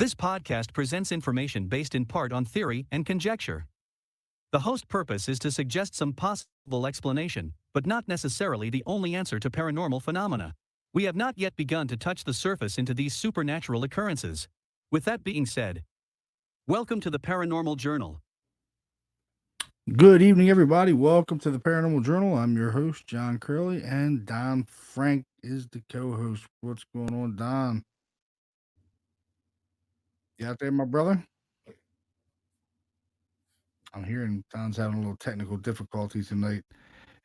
This podcast presents information based in part on theory and conjecture. The host purpose is to suggest some possible explanation, but not necessarily the only answer to paranormal phenomena. We have not yet begun to touch the surface into these supernatural occurrences. With that being said, welcome to the Paranormal Journal. Good evening, everybody. Welcome to the Paranormal Journal. I'm your host, John Curley, and Don Frank is the co-host. What's going on, Don? You out there, my brother? I'm hearing Don's having a little technical difficulties tonight.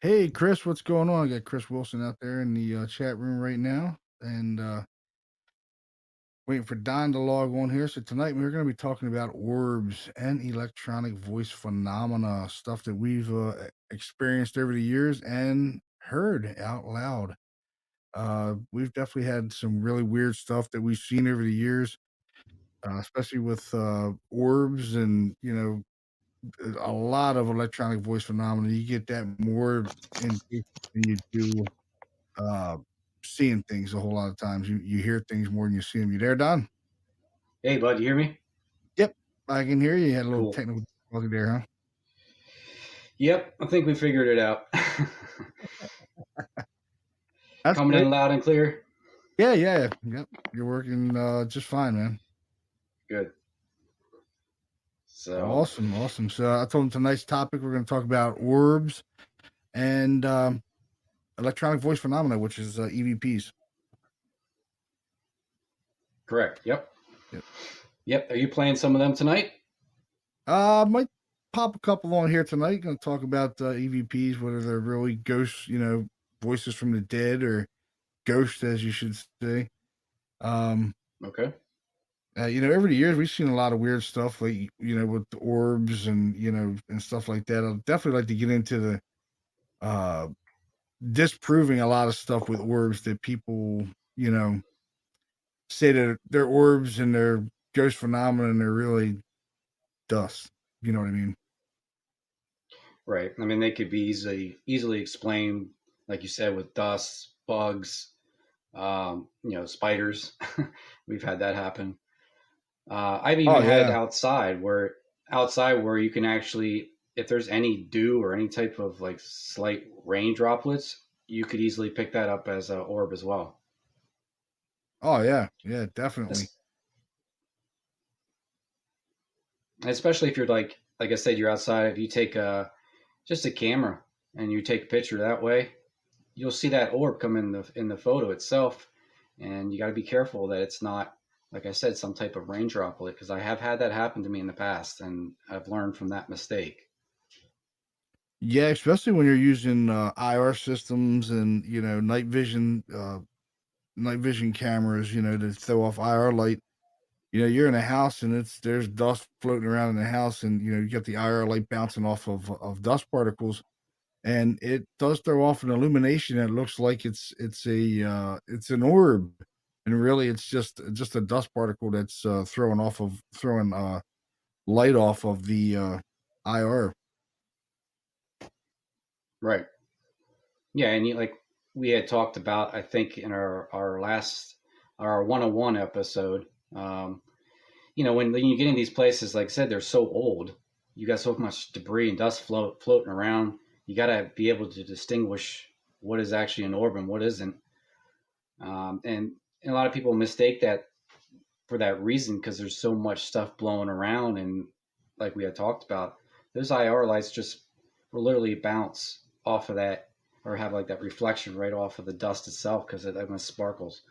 Hey, Chris, what's going on? I got Chris Wilson out there in the chat room right now, and waiting for Don to log on here. So tonight we're going to be talking about orbs and electronic voice phenomena, stuff that we've experienced over the years and heard out loud. We've definitely had some really weird stuff that we've seen over the years, especially with orbs and a lot of electronic voice phenomena. You get that more in than you do uh, seeing things. A whole lot of times, you hear things more than you see them. You there, Don? Hey, bud, you hear me? Yep, I can hear you. You had a little Cool. technical difficulty there, huh? Yep, I think we figured it out. That's Coming great. in loud and clear? Yeah. Yep. You're working just fine, man. Good. So Awesome. So I told him tonight's topic we're going to talk about orbs and electronic voice phenomena, which is EVPs. correct. Yep. Are you playing some of them tonight? Might pop a couple on here tonight. Going to talk about EVPs, whether they're really ghosts, voices from the dead or ghosts, as you should say. Okay. Over the years we've seen a lot of weird stuff, like with the orbs and and stuff like that. I'd definitely like to get into the disproving a lot of stuff with orbs that people say that they're orbs and they're ghost phenomena and they're really dust. You know what I mean? Right. I mean, they could be easily explained, like you said, with dust, bugs, spiders. We've had that happen. I've Oh even had yeah. outside where you can actually, if there's any dew or any type of like slight rain droplets, you could easily pick that up as an orb as well. Oh yeah. Yeah, definitely. Especially if you're like I said, you're outside. If you take just a camera and you take a picture that way, you'll see that orb come in the photo itself, and you got to be careful that it's not, like I said, some type of rain droplet, because I have had that happen to me in the past, and I've learned from that mistake. Yeah, especially when you're using IR systems and night vision cameras, to throw off IR light. You're in a house and there's dust floating around in the house, and you get the IR light bouncing off of dust particles, and it does throw off an illumination that looks like it's an orb, and really it's just a dust particle that's throwing light off of the IR. Right. Yeah, and like we had talked about, I think in our 101 episode, when you get in these places, like I said, they're so old. You got so much debris and dust floating around. You got to be able to distinguish what is actually an orb and what isn't. And a lot of people mistake that for that reason, because there's so much stuff blowing around, and like we had talked about, those IR lights just will literally bounce off of that, or have like that reflection right off of the dust itself, because it sparkles.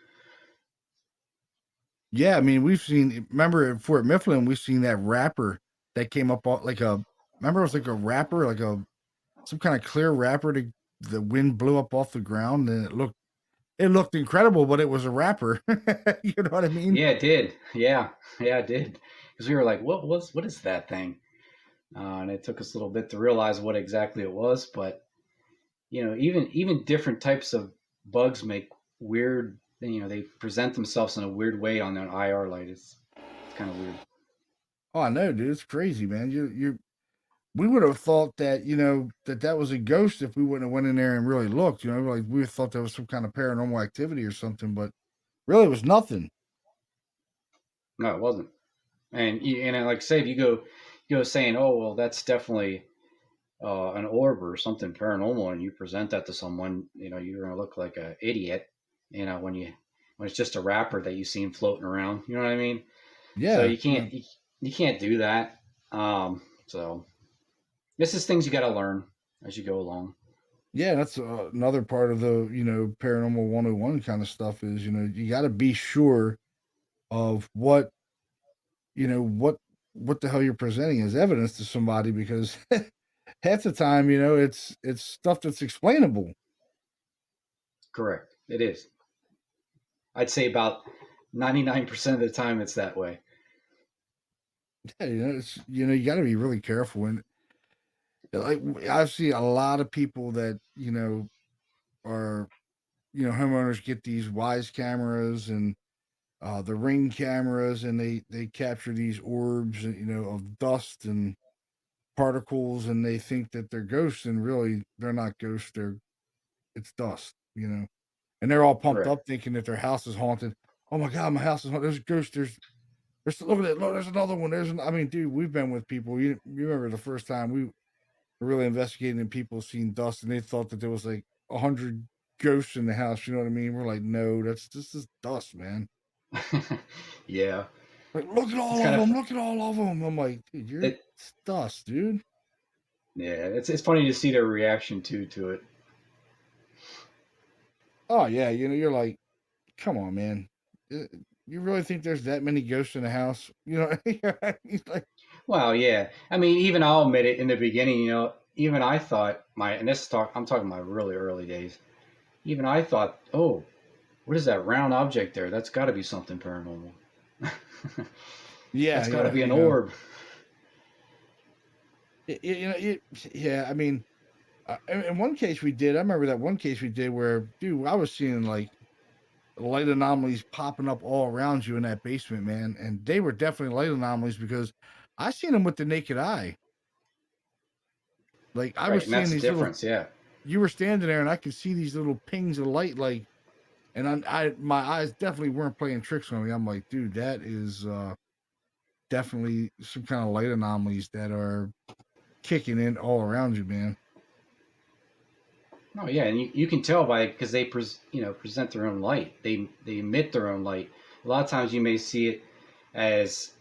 Yeah, I mean, remember at Fort Mifflin, we've seen that wrapper that came up remember it was like a wrapper, some kind of clear wrapper the wind blew up off the ground, and it looked incredible, but it was a wrapper. You know what I mean? Yeah, it did. Yeah, it did. Because we were like, what is that thing? And it took us a little bit to realize what exactly it was. But even different types of bugs make weird. They present themselves in a weird way on an IR light. It's kind of weird. Oh, I know, dude. It's crazy, man. We would have thought that, that was a ghost if we wouldn't have went in there and really looked, like we thought there was some kind of paranormal activity or something, but really it was nothing. No, it wasn't. And like I say, if you go saying, oh well, that's definitely an orb or something paranormal, and you present that to someone, you're gonna look like an idiot. When it's just a wrapper that you seen floating around, you know what I mean? So Yeah, you can't do that. So this is things you got to learn as you go along. yeah, that's another part of the paranormal 101 kind of stuff is you got to be sure of what the hell you're presenting as evidence to somebody because half the time it's stuff that's explainable. Correct. It is. I'd say about 99% of the time it's that way. Yeah, it's you got to be really careful and like I see a lot of people that are homeowners get these Wise cameras and the Ring cameras, and they capture these orbs, of dust and particles, and they think that they're ghosts, and really they're not ghosts. It's dust, and they're all pumped Correct. up thinking that their house is haunted. Oh my God, my house is haunted. There's a ghost. There's look at it. Look, there's another one. I mean, dude, we've been with people. You remember the first time we were really investigating and people seen dust, and they thought that there was like 100 ghosts in the house. You know what I mean? We're like, no, that's just dust, man. Yeah. Like, look at It's all of kind of them. Look at all of them. I'm like, dude, it. it's dust, dude. Yeah. It's funny to see their reaction to it. Oh yeah, you're like, come on, man. Uh, You really think there's that many ghosts in the house? He's like, Well, yeah. I mean, even I'll admit it in the beginning. Even I thought and this talk. I'm talking my really early days. Even I thought, oh, what is that round object there? That's got to be something paranormal. yeah, That's got to yeah, be an orb. yeah. I mean, in one case we did. I remember that one case we did where, dude, I was seeing like light anomalies popping up all around you in that basement, man, and they were definitely light anomalies because I seen them with the naked eye. Like I Right, was and seeing that's the these little. difference. Yeah. You were standing there, and I could see these little pings of light, like, and my eyes definitely weren't playing tricks on me. I'm like, dude, that is definitely some kind of light anomalies that are kicking in all around you, man. Oh yeah, and you can tell by because they present their own light. They emit their own light. A lot of times you may see it as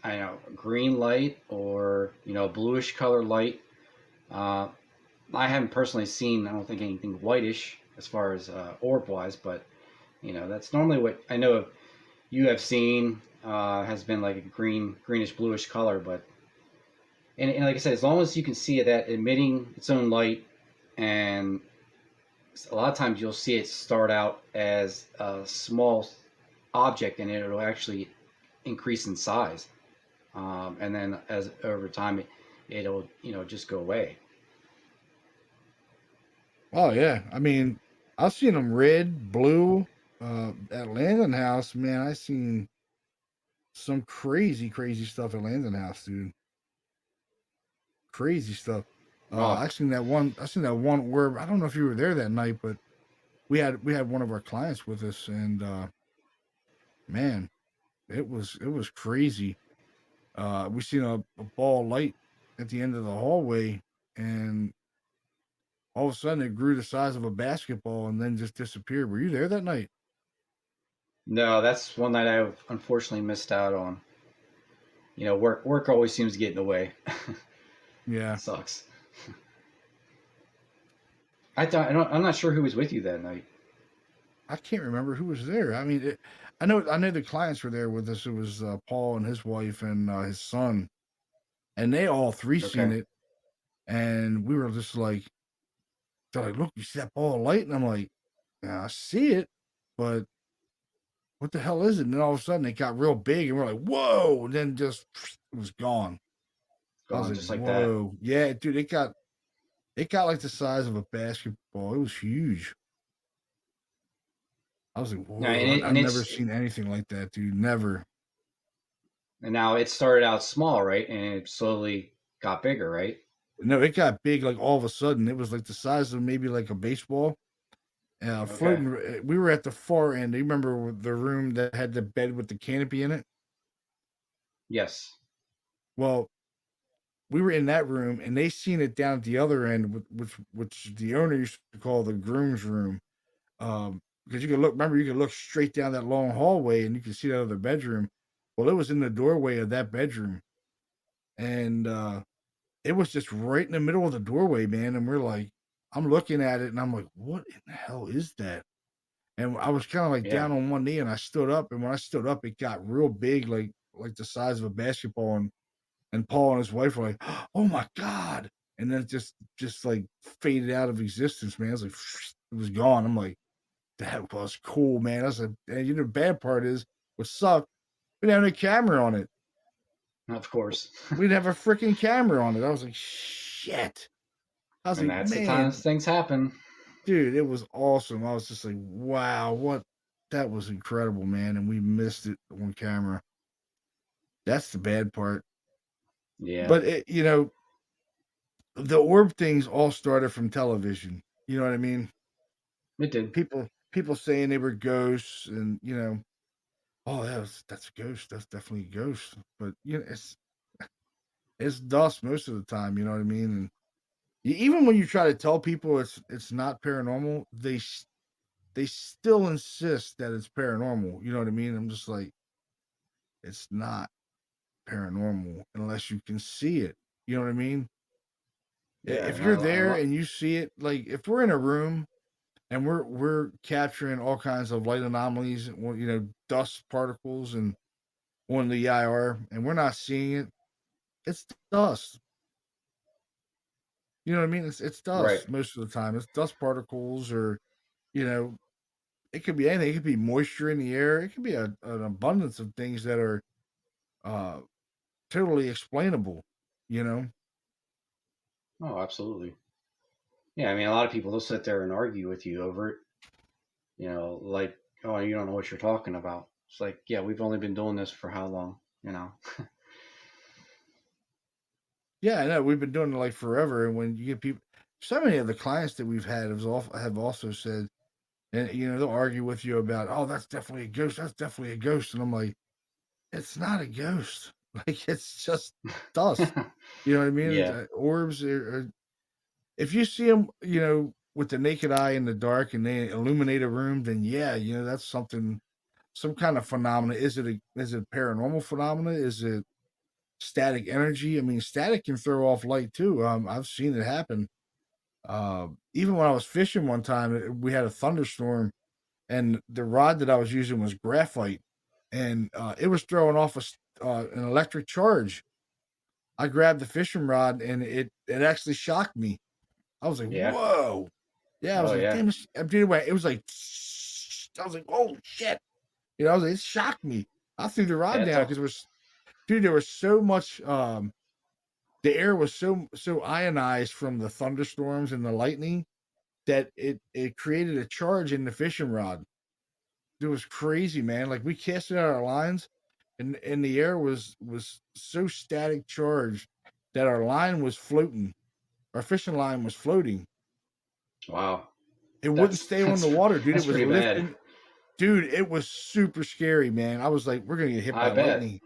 green light or bluish color light. Uh, I haven't personally seen I don't think anything whitish as far as orb wise, but that's normally what I know you have seen has been like a greenish bluish color. But and like I said, as long as you can see that emitting its own light and a lot of times you'll see it start out as a small object and it'll actually increase in size, and then as over time it'll just go away. Oh yeah, I mean, I've seen them red, blue. At Landon House, man, I seen some crazy, crazy stuff at Landon House, dude. Crazy stuff. Oh, I seen that one. I seen that one where I don't know if you were there that night, but we had one of our clients with us, and man, it was crazy. We seen a ball of light at the end of the hallway, and all of a sudden it grew the size of a basketball and then just disappeared. Were you there that night? no, that's one that I unfortunately missed out on. Work always seems to get in the way. Yeah, Sucks. I'm not sure who was with you that night. I can't remember who was there. I mean, I know the clients were there with us. It was Paul and his wife and his son, and they all three seen Okay. it, and we were just like, they're like, look, you see that ball of light? And I'm like, yeah, I see it, but what the hell is it? And then all of a sudden it got real big, and we're like, whoa! And then just it was gone. I was Gone like, just like that. whoa, yeah, dude, it got like the size of a basketball. It was huge. I was like, Yeah, whoa, I've and never seen anything like that, dude. Never. now it started out small, right, and it slowly got bigger, right? No, it got big like all of a sudden. It was like the size of maybe like a baseball. Okay. Floating. We were at the far end. Do you remember the room that had the bed with the canopy in it? Yes. Well, we were in that room, and they seen it down at the other end, which the owner used to call the groom's room. Because you could look, remember, you could look straight down that long hallway, and you could see that other bedroom. Well, it was in the doorway of that bedroom, and it was just right in the middle of the doorway, man. And we're like, I'm looking at it, and I'm like, what in the hell is that? And I was kind of like Yeah. down on one knee, and I stood up, and when I stood up, it got real big, like the size of a basketball, and Paul and his wife were like, "Oh my god!" And then it just like faded out of existence, man. It was like it was gone. I'm like, that was cool, man. That's a and the bad part is what sucked. We didn't have a camera on it. Of course. We didn't have a freaking camera on it. I was like, shit. I was And like, that's the times man, things happen. dude, it was awesome. I was just like, wow, what that was incredible, man. And we missed it on camera. That's the bad part. Yeah. But the orb things all started from television. You know what I mean? It did. People saying they were ghosts, and oh, that's a ghost. That's definitely a ghost. But it's dust most of the time. You know what I mean? And even when you try to tell people it's not paranormal, they still insist that it's paranormal. You know what I mean? I'm just like, it's not paranormal unless you can see it. You know what I mean? Yeah. If And you're there and you see it, like if we're in a room and we're capturing all kinds of light anomalies, dust particles and on the EIR, and we're not seeing it, it's dust. You know what I mean? It's right. dust most of the time. It's dust particles, or you know, it could be anything. It could be moisture in the air. It could be an abundance of things that are uh, totally explainable. You know? Oh, absolutely. Yeah. I mean, a lot of people will sit there and argue with you over it. Like, oh, you don't know what you're talking about. It's like, yeah, we've only been doing this for how long? You know. Yeah, I know. We've been doing it like forever, and when you get people, so many of the clients that we've had have also said, and they'll argue with you about, oh, that's definitely a ghost. That's definitely a ghost, and I'm like, it's not a ghost. Like it's just dust. You know what I mean? yeah. Orbs if you see them, with the naked eye in the dark and they illuminate a room, then yeah, that's something, some kind of phenomena. Is it a paranormal phenomena? Is it static energy? I mean, static can throw off light too. I've seen it happen. Even when I was fishing one time, we had a thunderstorm, and the rod that I was using was graphite, and it was throwing off an electric charge. I grabbed the fishing rod, and it actually shocked me. I was like, Yeah. "Whoa!" Yeah, I was Oh, like, yeah. "Damn!" Dude, it was like, I was like, "Oh shit!" I was like, it shocked me. I threw the Yeah. rod It's down all. because there was so much. The air was so ionized from the thunderstorms and the lightning that it created a charge in the fishing rod. It was crazy, man. Like we casted out our lines, and the air was so static charged that our line was floating. Our fishing line was floating. Wow. It wouldn't That's stay on the that's water, dude. It that's was pretty bad. lifting. Dude, it was super scary, man. I was like, we're gonna get hit I by bet. lightning.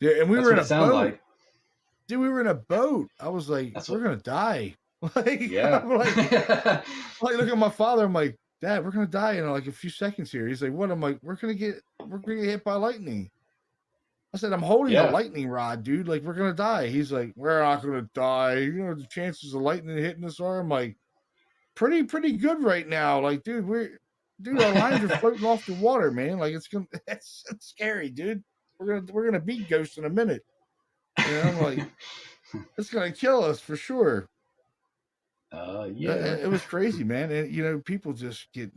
Yeah, and we That's were in what a it sounded boat. like. Dude, we were in a boat. I was like, That's we're what. gonna die. Like, Yeah. I'm like, look at my father. I'm like, Dad, we're gonna die in like a few seconds here. He's like, what? I'm like, we're gonna get hit by lightning. I said, I'm holding a yeah. lightning rod, dude. Like, we're gonna die. He's like, we're not gonna die. The chances of lightning hitting us are. I'm like, pretty good right now. Like, dude, our lines are floating off the water, man. Like, it's scary, dude. We're gonna beat ghosts in a minute. I'm like, it's gonna kill us for sure. Yeah. It was crazy, man. And people just get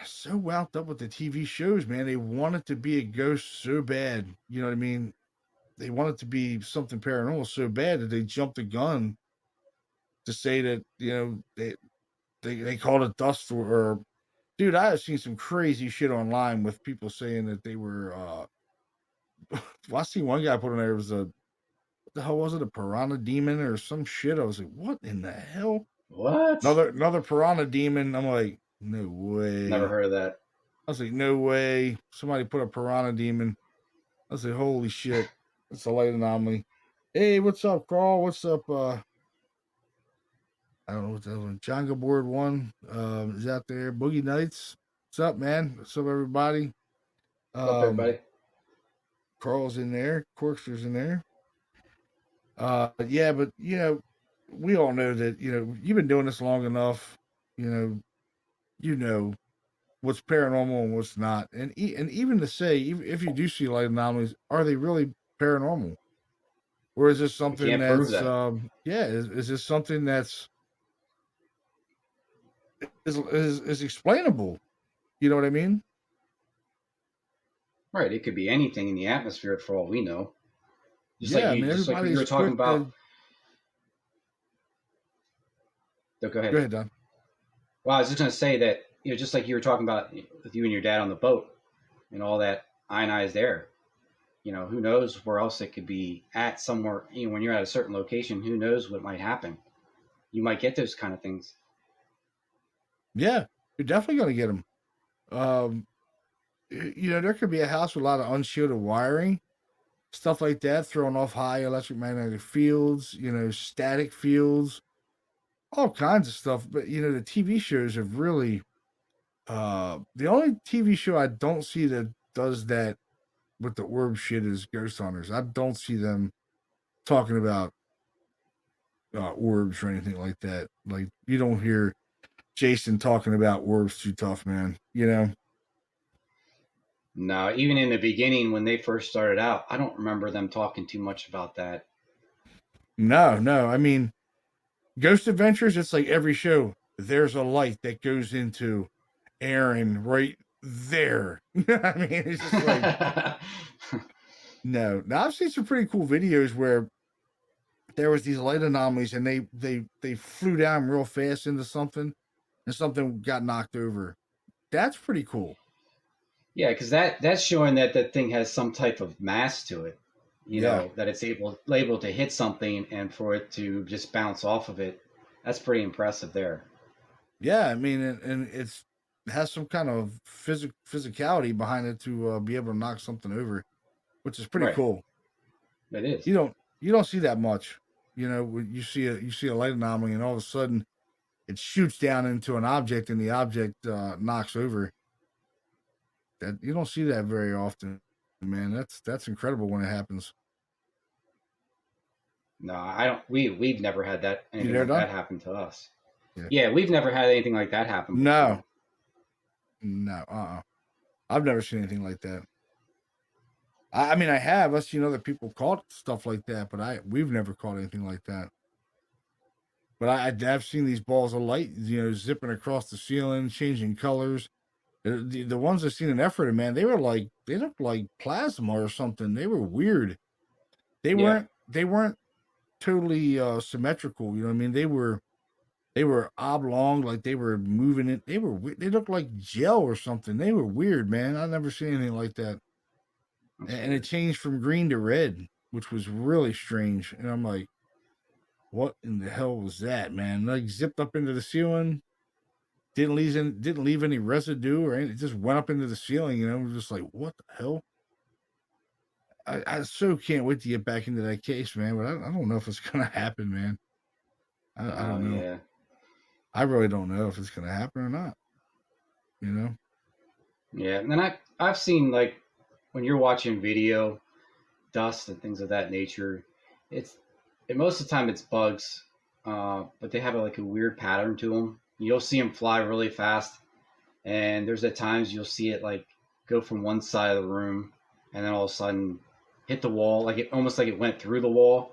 so wound up with the TV shows, man. They want it to be a ghost so bad. You know what I mean? They want it to be something paranormal so bad that they jump the gun to say that they called it dust or dude. I have seen some crazy shit online with people saying that they were. Well, I seen one guy put on there, it was what the hell was it, a piranha demon or some shit? I was like, what in the hell? What? Another piranha demon. I'm like, no Never way. heard of that. I was like, no way. Somebody put a piranha demon. I was like, holy shit. It's a light anomaly. Hey, what's up, Carl? What's up? I don't know what's that one. Jonga Board One is out there. Boogie Nights. What's up, man? What's up, everybody? What's up, everybody? Carl's in there. Corkster's in there. Yeah, but we all know that you've been doing this long enough. You know what's paranormal and what's not, and even to say, even if you do see light anomalies, are they really paranormal, or is this We something can't prove that's that. is this something that's is explainable? You know what I mean? Right. It could be anything in the atmosphere for all we know. Yeah, I mean Just like what you everybody's were talking quick about. to No, go go ahead. ahead, Don. Well, I was just going to say that, just like you were talking about with you and your dad on the boat and all that ionized air, who knows where else it could be at somewhere, when you're at a certain location, who knows what might happen. You might get those kind of things. Yeah, you're definitely gonna get them. Um, there could be a house with a lot of unshielded wiring, stuff like that, throwing off high electromagnetic fields, static fields, all kinds of stuff. But the TV shows have really the only TV show I don't see that does that with the orb shit is Ghost Hunters. I don't see them talking about orbs or anything like that. Like you don't hear Jason talking about orbs too tough, man. No, even in the beginning when they first started out, I don't remember them talking too much about that. No. I mean, Ghost Adventures, it's like every show, there's a light that goes into Aaron right there. I mean, it's just like, no. Now, I've seen some pretty cool videos where there was these light anomalies and they flew down real fast into something and something got knocked over. That's pretty cool. Yeah, because that's showing that that thing has some type of mass to it. Yeah. That it's able to hit something and for it to just bounce off of it. That's pretty impressive there. Yeah. I mean, and it has some kind of physicality behind it to be able to knock something over, which is pretty Right. cool. It is. You don't see that much. When you see a light anomaly and all of a sudden it shoots down into an object and the object knocks over. That you don't see that very often, man. That's incredible when it happens. No, I don't. We've never had that You anything there, like Don? that happen to us. Yeah. Yeah, we've never had anything like that happen No, before. no, I've never seen anything like that. I mean, I have. I've seen other people caught stuff like that, but we've never caught anything like that. But I've seen these balls of light, zipping across the ceiling, changing colors. The ones I've seen in Ephrata, man, they looked like plasma or something. They were weird. They Yeah, weren't totally symmetrical. You know what I mean? They were oblong, like they were moving it. They looked like gel or something. They were weird, man. I've never seen anything like that. that's And it weird. changed from green to red, which was really strange. And I'm like, what in the hell was that, man? Like zipped up into the ceiling, didn't leave any residue or anything. It just went up into the ceiling. It was just like, what the hell? I so can't wait to get back into that case, man. But I don't know if it's gonna happen, man. I Oh don't know. yeah, I really don't know if it's gonna happen or not. You know? yeah. And then I've seen like when you're watching video, dust and things of that nature. It's and most of the time it's bugs, but they have like a weird pattern to them. You'll see them fly really fast, and there's at times you'll see it like go from one side of the room, and then all of a sudden hit the wall, like it almost like it went through the wall.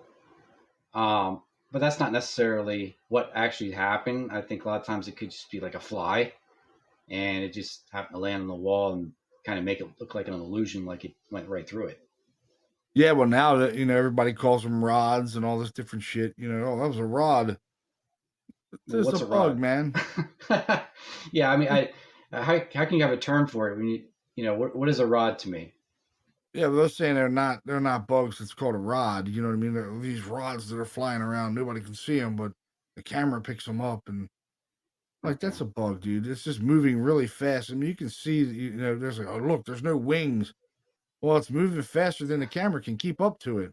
But that's not necessarily what actually happened. I think a lot of times it could just be like a fly, and it just happened to land on the wall and kind of make it look like an illusion, like it went right through it. Yeah, well now that everybody calls them rods and all this different shit, oh, that was a rod. Well, It's a what's a bug, rod? man. Yeah, I mean, how can you have a term for it when what is a rod to me? Yeah, but they're saying they're not bugs. It's called a rod. You know what I mean? These rods that are flying around. Nobody can see them, but the camera picks them up, and like Okay, that's a bug, dude. It's just moving really fast. I mean, you can see. There's like, oh look, there's no wings. Well, it's moving faster than the camera can keep up to it.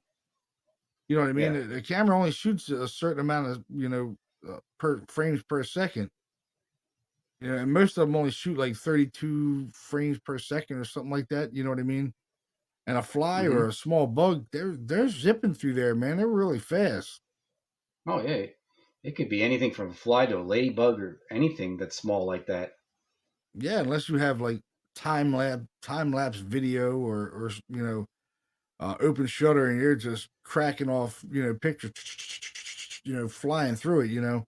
You know what I mean? Yeah. The camera only shoots a certain amount of, per frames per second. And most of them only shoot like 32 frames per second or something like that. You know what I mean? And a fly or Hmm. a small bug, they're zipping through there, man. They're really fast. Oh yeah. It could be anything from a fly to a ladybug or anything that's small like that. Yeah, unless you have like time lapse video or open shutter and you're just cracking off pictures flying through it.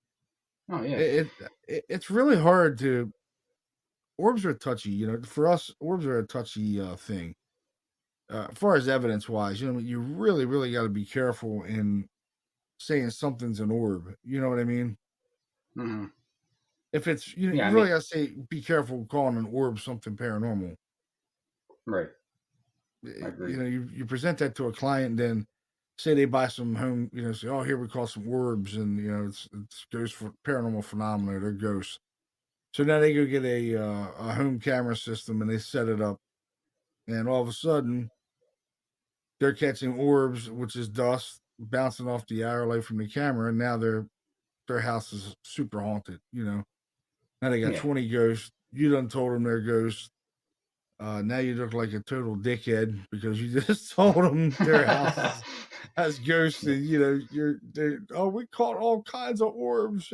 Oh yeah. It's really hard to. Orbs are touchy. For us, orbs are a touchy thing. As far as evidence wise, you really really got to be careful in saying something's an orb. You know what I mean? Hmm. If it's Yeah. I you mean, really got to say be careful calling an orb something paranormal. right. I agree. You present that to a client, then say they buy some home, say, oh, here we call some orbs, and it's ghost for paranormal phenomena, they're ghosts. So now they go get a home camera system and they set it up, and all of a sudden they're catching orbs, which is dust bouncing off the arrow light from the camera, and now their house is super haunted. Now they got Yeah. 20 ghosts. You done told them they're ghosts. Now you look like a total dickhead because you just told them their house has ghosts, and we caught all kinds of orbs.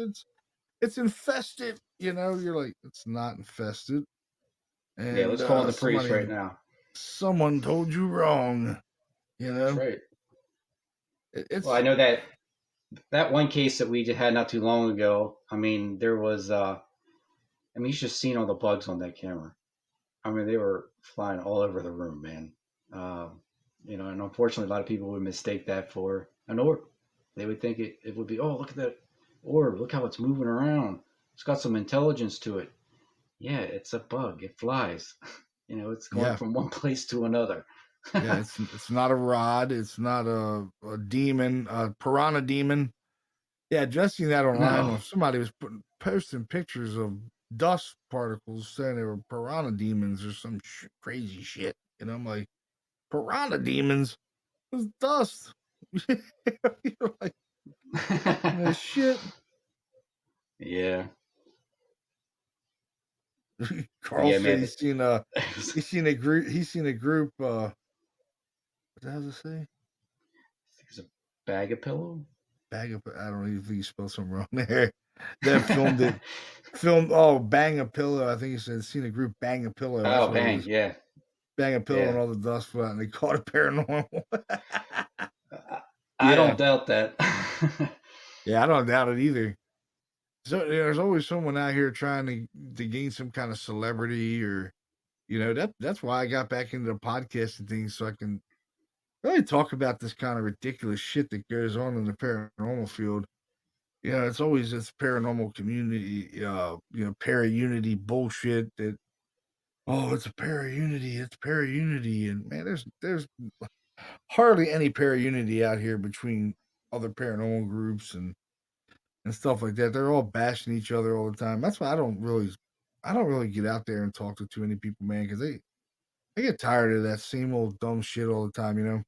It's infested. You're like, it's not infested, Yeah. and Let's call in the priest right now. someone told you wrong. That's right. Well, I It's know that one case that we had not too long ago. I mean, there was. I mean, you should have seen all the bugs on that camera. I mean, they were flying all over the room, man. And unfortunately, a lot of people would mistake that for an orb. They would think it would be, oh, look at that orb. Look how it's moving around. It's got some intelligence to it. Yeah, it's a bug. It flies. It's going yeah, from one place to another. yeah. It's not a rod. It's not a demon, a piranha demon. Yeah, just seen that online No. when somebody was posting pictures of dust particles saying they were piranha demons or some crazy shit. And I'm like, piranha demons? It's dust. You're like, shit. Yeah. Carl Yeah, said man. he's seen a group what the hell does it say? There's a bag of pillow. Bag of I don't even think you spelled something wrong there. That bang a pillow. I think he said seen a group bang a pillow. That's Oh, what it bang. was. Yeah. Bang a pillow and Yeah. all the dust flew out and they caught it paranormal. I don't Yeah. doubt that. Yeah, I don't doubt it either. So there's always someone out here trying to gain some kind of celebrity or that's why I got back into the podcasting thing so I can really talk about this kind of ridiculous shit that goes on in the paranormal field. It's always this paranormal community, para-unity bullshit that, oh, it's a para-unity, it's para-unity. And man, there's hardly any para-unity out here between other paranormal groups and stuff like that. They're all bashing each other all the time. That's why I don't really get out there and talk to too many people, man, because I get tired of that same old dumb shit all the time.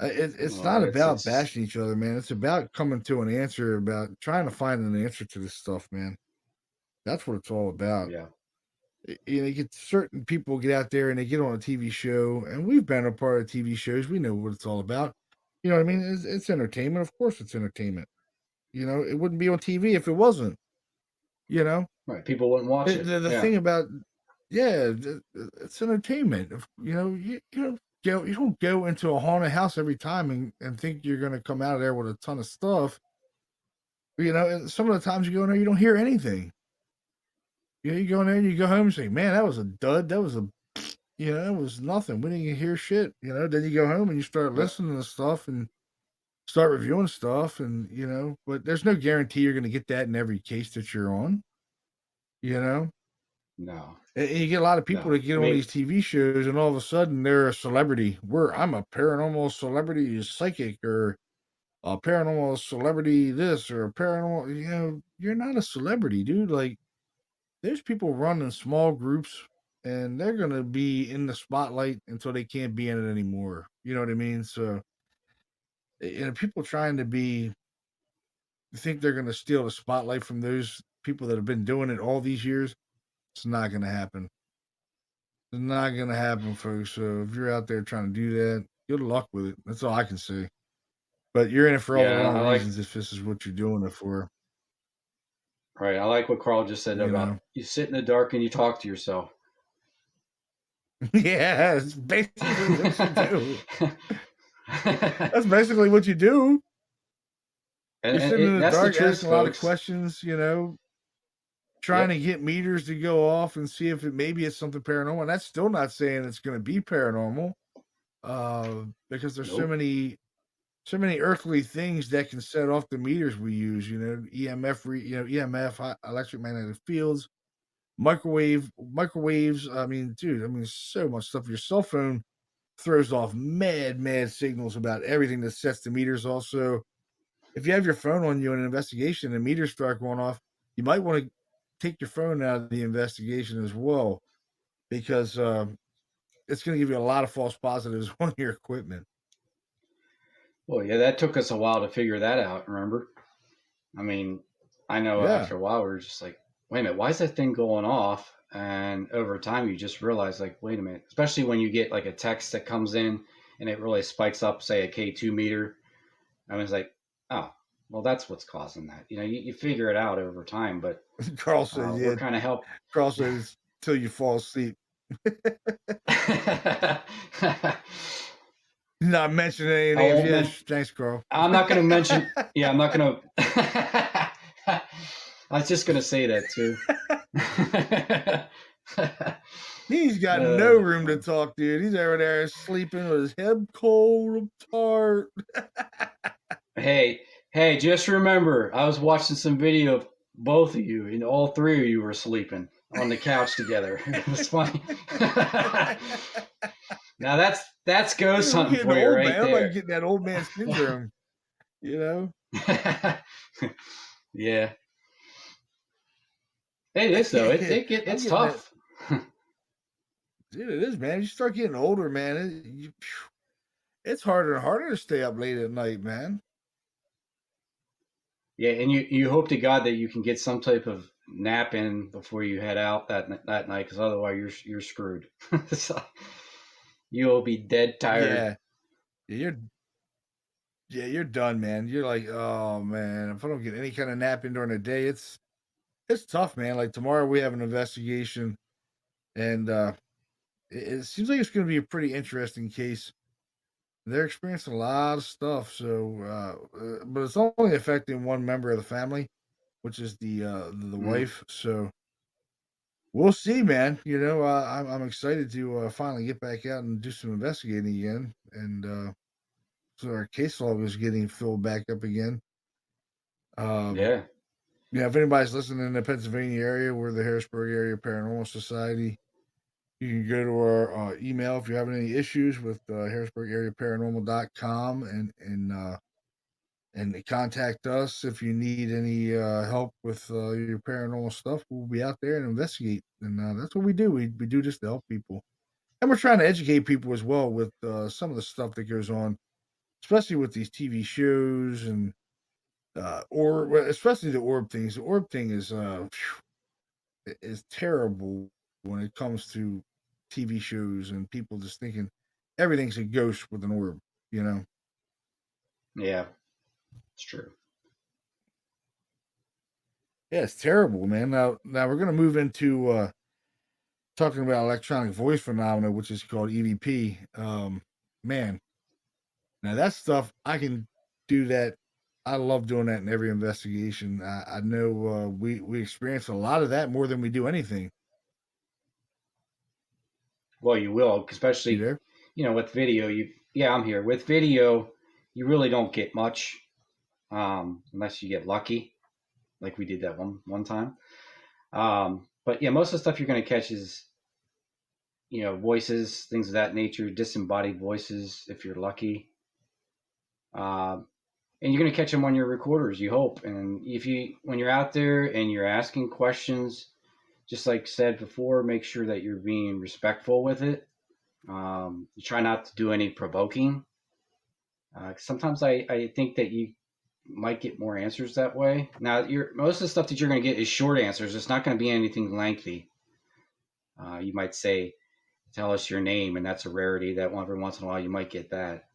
It's Well, not it's about it's bashing each other, man. It's about coming to an answer, about trying to find an answer to this stuff, man. That's what it's all about. yeah. You get certain people get out there and they get on a TV show, and we've been a part of TV shows. We know what it's all about. You know what I mean? It's entertainment. Of course, it's entertainment. It wouldn't be on TV if it wasn't. You know, Right. People wouldn't watch it. the Yeah. thing about yeah, it's entertainment. You don't go into a haunted house every time and think you're going to come out of there with a ton of stuff. And some of the times you go in there, you don't hear anything. You go in there and you go home and say, man, that was a dud. That was it was nothing. We didn't even hear shit. Then you go home and you start Yep. listening to stuff and start reviewing stuff. But there's no guarantee you're going to get that in every case that you're on, you know? No. And you get a lot of people No. that get I on mean, these TV shows and all of a sudden they're a celebrity. I'm a paranormal celebrity psychic or a paranormal celebrity this or a paranormal, you're not a celebrity, dude. Like, there's people running small groups and they're going to be in the spotlight until they can't be in it anymore. You know what I mean? So, people trying to think they're going to steal the spotlight from those people that have been doing it all these years. It's not going to happen. It's not going to happen, folks. So if you're out there trying to do that, good luck with it. That's all I can say. But you're in it for all the Yeah, wrong I like reasons if this is what you're doing it for. right. I like what Carl just said You about know? you sit in the dark and you talk to yourself. Yeah, it's basically what you do. That's basically what you do. You're sitting in the That's the dark truth, asking a lot of folks. questions, trying Yep. to get meters to go off and see if maybe it's something paranormal. And that's still not saying it's going to be paranormal, because there's Nope. so many earthly things that can set off the meters we use. EMF, electric magnetic fields, microwaves. I mean, dude, so much stuff. Your cell phone throws off mad signals about everything that sets the meters off. So if you have your phone on you in an investigation and meters start going off, you might want to take your phone out of the investigation as well, because it's going to give you a lot of false positives on your equipment. Well, yeah, that took us a while to figure that out. Remember? I mean, I know Yeah. after a while we were just like, wait a minute, why is that thing going off? And over time, you just realize, like, wait a minute, especially when you get like a text that comes in and it really spikes up, say, a K2 meter. I was like, oh, well, that's what's causing that. You figure it out over time, but Carl says, we're yeah. kind of help. Carl says, till you fall asleep. Not mentioning any I names. won't Yes, thanks, Carl. I'm not going to mention. Yeah, I'm not going to. I was just going to say that too. He's got no uh, room to talk, dude. He's over there sleeping with his head cold apart. hey, hey, just remember, I was watching some video of both of you, and all three of you were sleeping on the couch together. It was funny. Now that's ghost Dude, I'm hunting getting for you old, right man. I'm like there. getting that old man syndrome, you know? Yeah, it is though. I'm It's getting that. tough. Dude, it is, man. You start getting older, man. It's harder and harder to stay up late at night, man. Yeah, and you hope to God that you can get some type of nap in before you head out that night, because otherwise you're screwed. So, you'll be dead tired. Yeah. You're you're done, man. You're like, oh man, if I don't get any kind of nap in during the day, it's tough, man. Like tomorrow we have an investigation, and it seems like it's going to be a pretty interesting case. They're experiencing a lot of stuff, so but it's only affecting one member of the family, which is the Mm, wife. So we'll see, man. I'm excited to finally get back out and do some investigating again, and so our case log is getting filled back up again. Um, yeah, if anybody's listening in the Pennsylvania area, we're the Harrisburg Area Paranormal Society. You can go to our email if you're having any issues with harrisburgareaparanormal.com and contact us if you need any help with your paranormal stuff. We'll be out there and investigate, and that's what we do. We do this to help people, and we're trying to educate people as well with some of the stuff that goes on, especially with these TV shows and or especially the orb things. The orb thing is terrible when it comes to TV shows and people just thinking everything's a ghost with an orb. You know, yeah, it's true. yeah, it's terrible, man. Now we're gonna move into talking about electronic voice phenomena, which is called EVP. Man, now that stuff I can do that. I love doing that in every investigation. I know we experience a lot of that more than we do anything. Well, you will, You especially there? with video. Yeah, I'm here with video. You really don't get much unless you get lucky, like we did that one time. But yeah, most of the stuff you're going to catch is voices, things of that nature, disembodied voices if you're lucky. And you're going to catch them on your recorders, you hope. And if when you're out there and you're asking questions, just like said before, make sure that you're being respectful with it. You try not to do any provoking. Sometimes I think that you might get more answers that way. Now, most of the stuff that you're going to get is short answers. It's not going to be anything lengthy. You might say, "Tell us your name," and that's a rarity. That every once in a while you might get that.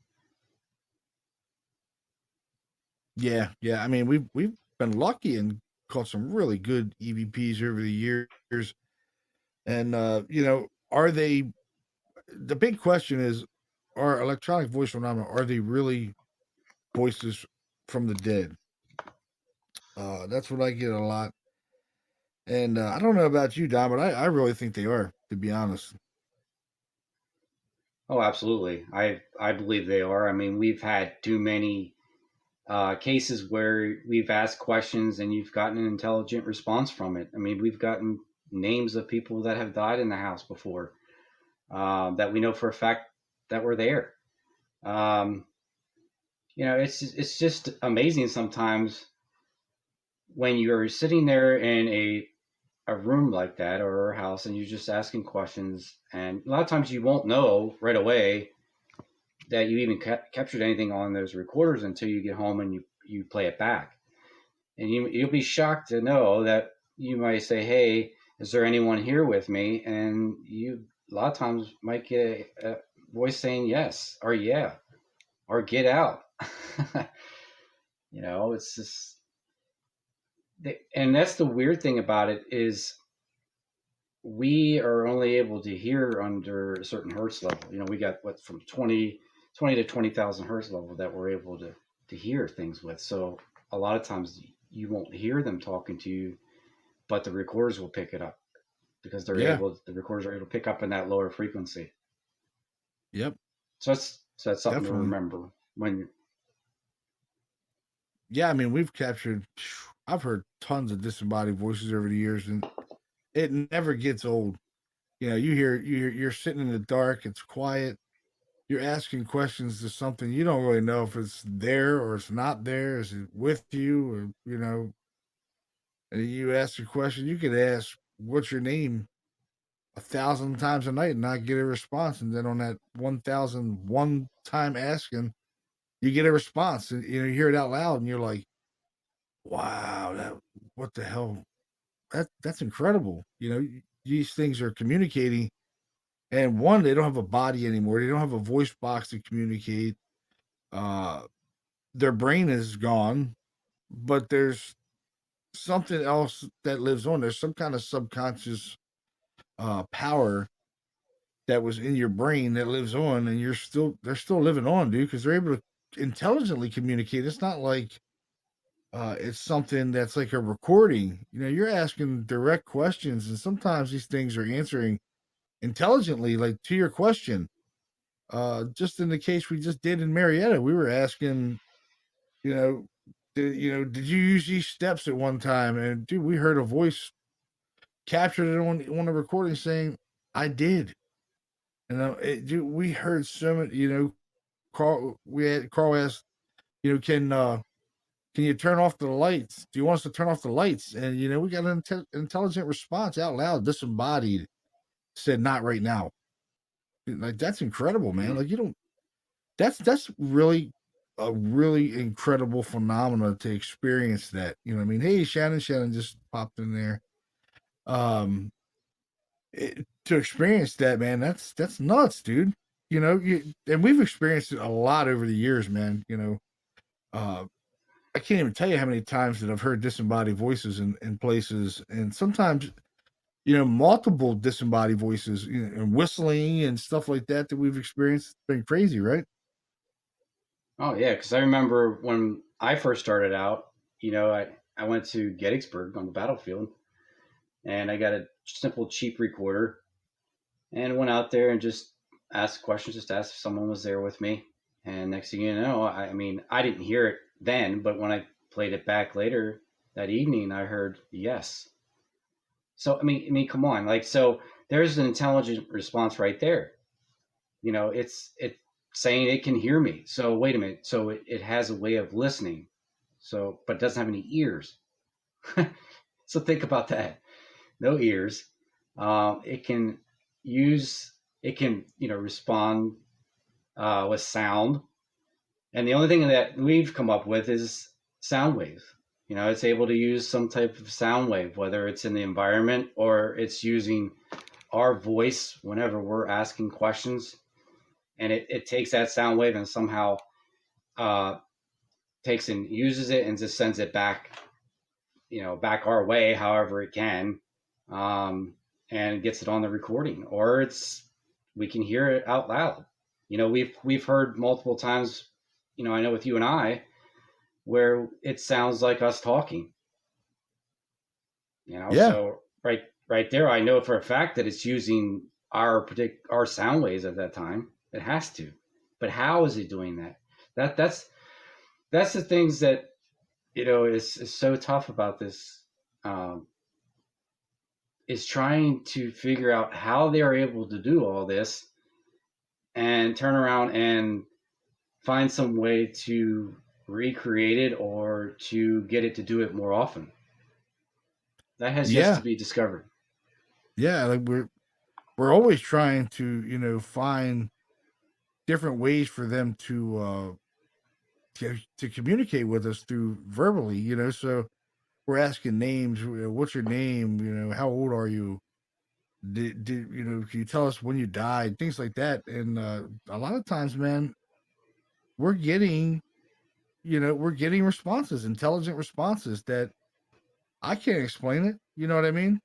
Yeah, yeah. I mean, we've been lucky and caught some really good EVPs over the years. And are they? The big question is, are electronic voice phenomena, are they really voices from the dead? That's what I get a lot. And I don't know about you, Don, but I really think they are, to be honest. Oh, absolutely. I believe they are. I mean, we've had too many cases where we've asked questions and you've gotten an intelligent response from it. I mean, we've gotten names of people that have died in the house before that we know for a fact that were there. Um, it's just amazing sometimes when you're sitting there in a room like that or a house and you're just asking questions, and a lot of times you won't know right away that you even captured anything on those recorders until you get home and you play it back. And you'll be shocked to know that you might say, "Hey, is there anyone here with me?" And you a lot of times might get a voice saying yes or yeah or get out. It's just, and that's the weird thing about it is we are only able to hear under a certain hertz level. We got what from 20 to 20,000 hertz level that we're able to hear things with. So a lot of times you won't hear them talking to you, but the recorders will pick it up because Yeah, the recorders are able to pick up in that lower frequency. yep, So that's something to definitely. remember when. Yeah, I mean, I've heard tons of disembodied voices over the years, and it never gets old. You're sitting in the dark, it's quiet, you're asking questions to something you don't really know if it's there or it's not there. Is it with you, or and you ask a question, you could ask, "What's your name?" 1,000 times a night and not get a response, and then on that 1,001 time asking, you get a response, and you hear it out loud, and you're like, "Wow, what the hell? That's incredible." These things are communicating, and one, they don't have a body anymore. They don't have a voice box to communicate. Uh, their brain is gone, but there's something else that lives on. There's some kind of subconscious power that was in your brain that lives on, and they're still living on, dude, because they're able to intelligently communicate. It's not like it's something that's like a recording. You're asking direct questions, and sometimes these things are answering intelligently, like to your question. Just in the case we just did in Marietta, we were asking, you know, did you use these steps at one time? And dude, we heard a voice captured it on the recording saying, "I did." Dude, we heard so many. Carl asked, can you turn off the lights? Do you want us to turn off the lights? And we got an intelligent response out loud, disembodied, said, "Not right now." Like, that's incredible, man. Mhm. Like, you don't. That's really a really incredible phenomena to experience that. You know what I mean? Hey, Shannon just popped in there. Um, to experience that, man, that's nuts, dude. And we've experienced it a lot over the years, man. Uh, I can't even tell you how many times that I've heard disembodied voices in places, and sometimes multiple disembodied voices, and whistling and stuff like that we've experienced. It's been crazy, right? Oh yeah, because I remember when I first started out. I went to Gettysburg on the battlefield, and I got a simple cheap recorder and went out there and just asked questions, just asked if someone was there with me. And next thing you know, I mean, I didn't hear it then, but when I played it back later that evening, I heard yes. So I mean, come on, like, so there's an intelligent response right there. It's saying it can hear me. So wait a minute. So it has a way of listening. So, but it doesn't have any ears. So think about that. no ears. It can use, it can, respond with sound. And the only thing that we've come up with is sound wave. It's able to use some type of sound wave, whether it's in the environment or it's using our voice whenever we're asking questions. And it takes that sound wave and somehow uh, takes and uses it and just sends it back, back our way, however it can, um, and gets it on the recording, or we can hear it out loud. We've heard multiple times. I know with you and I, where it sounds like us talking. Yeah, So right there, I know for a fact that it's using our sound waves at that time. It has to, but how is it doing that? That's the things that is so tough about this. Um, is trying to figure out how they're able to do all this and turn around and find some way to recreate it or to get it to do it more often. That has yet yeah, to be discovered. yeah. Like we're always trying to find different ways for them to communicate with us through verbally. So we're asking names. What's your name? How old are you? Did can you tell us when you died? Things like that. And a lot of times, man, we're getting we're getting responses, intelligent responses that I can't explain it. You know what I mean?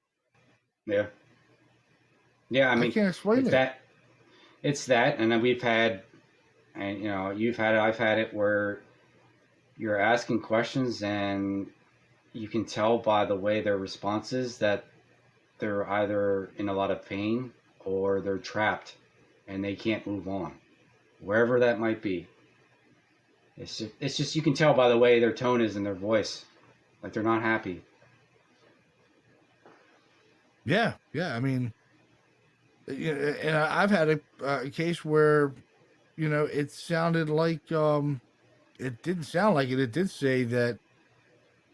Yeah. Yeah. I I mean, can't explain it's it. that, it's that. And then we've had, and you've had it, I've had it where you're asking questions and you can tell by the way their responses that they're either in a lot of pain or they're trapped and they can't move on, wherever that might be. It's just you can tell by the way their tone is in their voice, like they're not happy. Yeah, yeah. I mean, and I've had a case where it sounded like it didn't sound like it. It did say that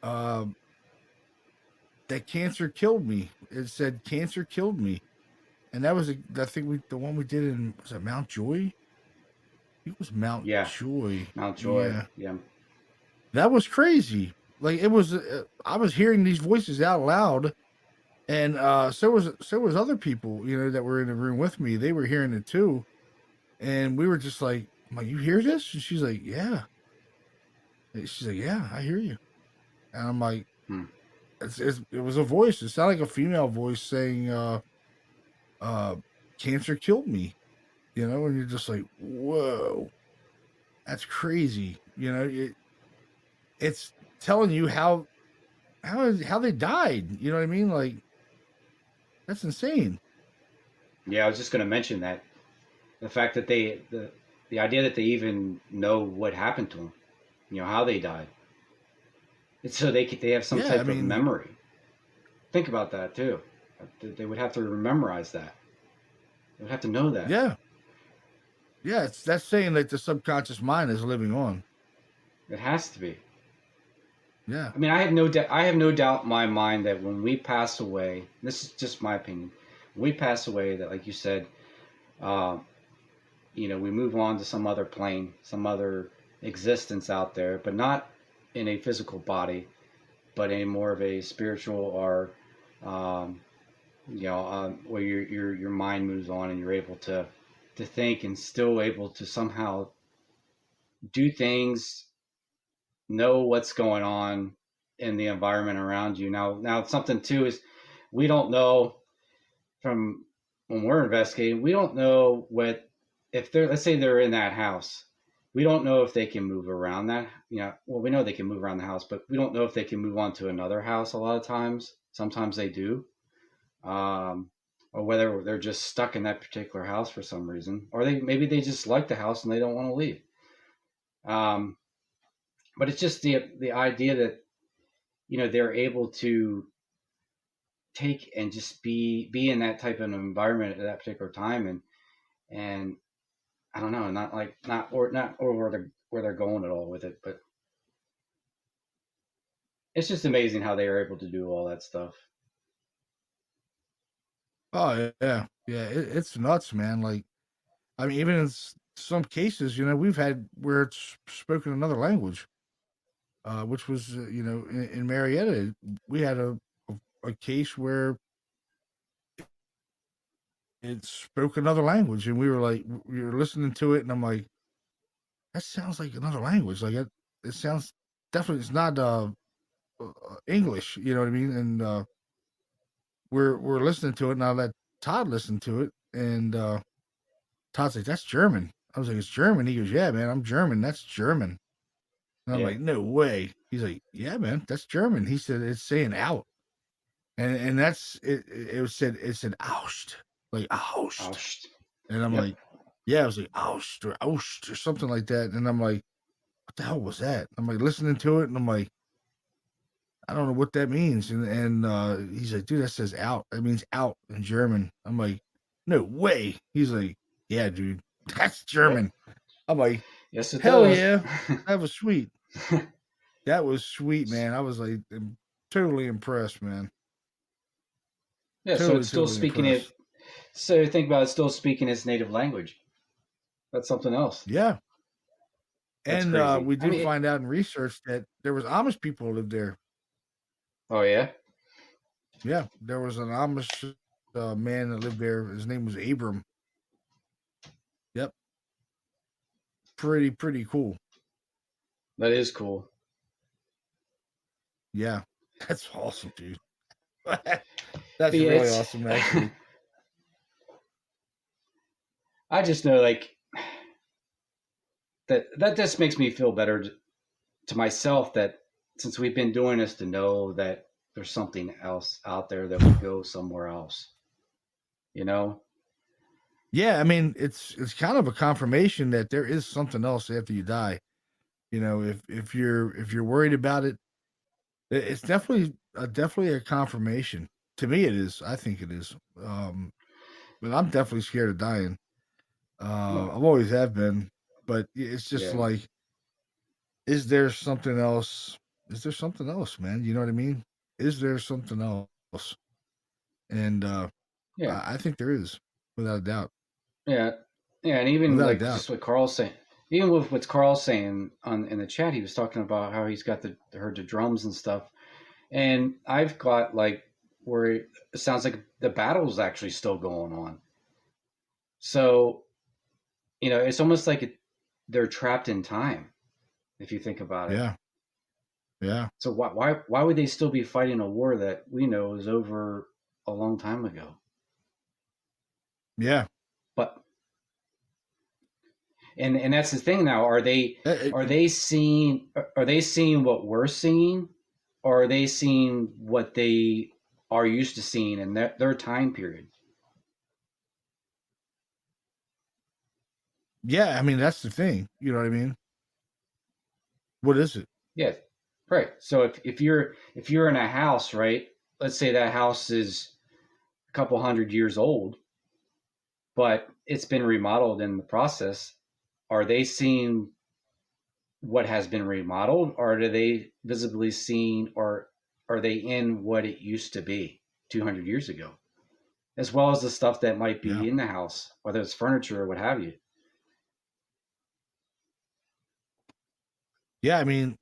um that cancer killed me. It said cancer killed me, and that was I think the one we did in, was it Mount Joy? It was Mount Yeah, Joy. Mount Joy. Yeah, Yeah, that was crazy. Like it was, I was hearing these voices out loud, and so was other people that were in the room with me. They were hearing it too, and we were just like, I'm like, you hear this? And she's like, yeah. And she's like, yeah, I hear you. And I'm like, hmm. it was a voice. It sounded like a female voice saying, uh, cancer killed me. And you're just like, whoa, that's crazy. It's telling you how they died. You know what I mean? Like, that's insane. Yeah. I was just going to mention that the fact that the idea that they even know what happened to them, how they died. It's so they have some Yeah, I type of mean, memory. Think about that too. They would have to memorize that. They would have to know that. yeah, yeah. That's saying that the subconscious mind is living on. It has to be. Yeah, I mean, I have no doubt. I have no doubt in my mind that when we pass away, this is just my opinion. When we pass away, that like you said, uh, we move on to some other plane, some other existence out there, but not in a physical body, but in more of a spiritual or, um, where your mind moves on and you're able to think and still able to somehow do things, know what's going on in the environment around you. Now something too is we don't know from when we're investigating, we don't know what if they're, let's say they're in that house. We don't know if they can move around that. Well, we know they can move around the house, but we don't know if they can move on to another house. A lot of times, sometimes they do, um, or whether they're just stuck in that particular house for some reason, or maybe they just like the house and they don't want to leave. Um, but it's just the idea that they're able to take and just be in that type of environment at that particular time, and I don't know, not or where they're going at all with it, but it's just amazing how they are able to do all that stuff. Oh yeah, yeah. It's nuts, man. Like, I mean, even in some cases, we've had where it's spoken another language, which was, in Marietta, we had a case where it spoke another language, and we were like, we were listening to it, and I'm like, that sounds like another language. Like it sounds definitely. It's not English. You know what I mean? And we're listening to it, and I let Todd listen to it, and Todd's like, that's German. I was like, it's German. He goes, yeah, man, I'm German. That's German. And I'm Yeah. like, no way. He's like, yeah, man, that's German. He said it's saying out, and that's it. It said oust, like Oh, oust, and I'm yep. like, yeah, I was like oust or something like that, and I'm like, what the hell was that? I'm like listening to it, and I'm like, I don't know what that means, and he's like, dude, that says out. That means out in German. I'm like, no way. He's like, yeah, dude, that's Yep. German. I'm like, Yes, it hell does. yeah, that was sweet. That was sweet, man. I was like totally impressed, man. Yeah. So it's still Totally speaking it. impressed. So think about it, still speaking its native language. That's something else. Yeah. That's And crazy. we I did mean, find out in research that there was Amish people who lived there. oh yeah. Yeah, there was an Amish man that lived there. His name was Abram. Yep, pretty cool. That is cool. Yeah, that's awesome, dude. But That's yeah, really it's. awesome, actually. I just know like that just makes me feel better to myself that since we've been doing this to know that there's something else out there that we go somewhere else. You know? Yeah, I mean, it's kind of a confirmation that there is something else after you die. If you're worried about it, it's definitely a confirmation. To me, it is. I think it is. But I'm definitely scared of dying. Well, I've always have been, but it's just yeah. like, is there something else? Is there something else, man? You know what I mean? Is there something else? And Yeah. I think there is, without a doubt. Yeah. Yeah. And even Without a like doubt. just what Carl's saying, even with what Carl's saying on in the chat, he was talking about how he's got heard the drums and stuff. And I've got like where it sounds like the battle's actually still going on. So, it's almost like they're trapped in time if you think about it. Yeah, yeah, So why would they still be fighting a war that we know is over a long time ago? yeah. But and that's the thing now. Are they Uh, are uh, they seeing are they seeing what we're seeing, or are they seeing what they are used to seeing in their time period? yeah, I mean, that's the thing. You know what I mean? What is it? Yeah, right. So if you're in a house, right? Let's say that house is a couple hundred years old, but it's been remodeled in the process. Are they seeing what has been remodeled, or are they visibly seeing, or are they in what it used to be 200 years ago, as well as the stuff that might Yeah. be in the house, whether it's furniture or what have you? Yeah, I mean,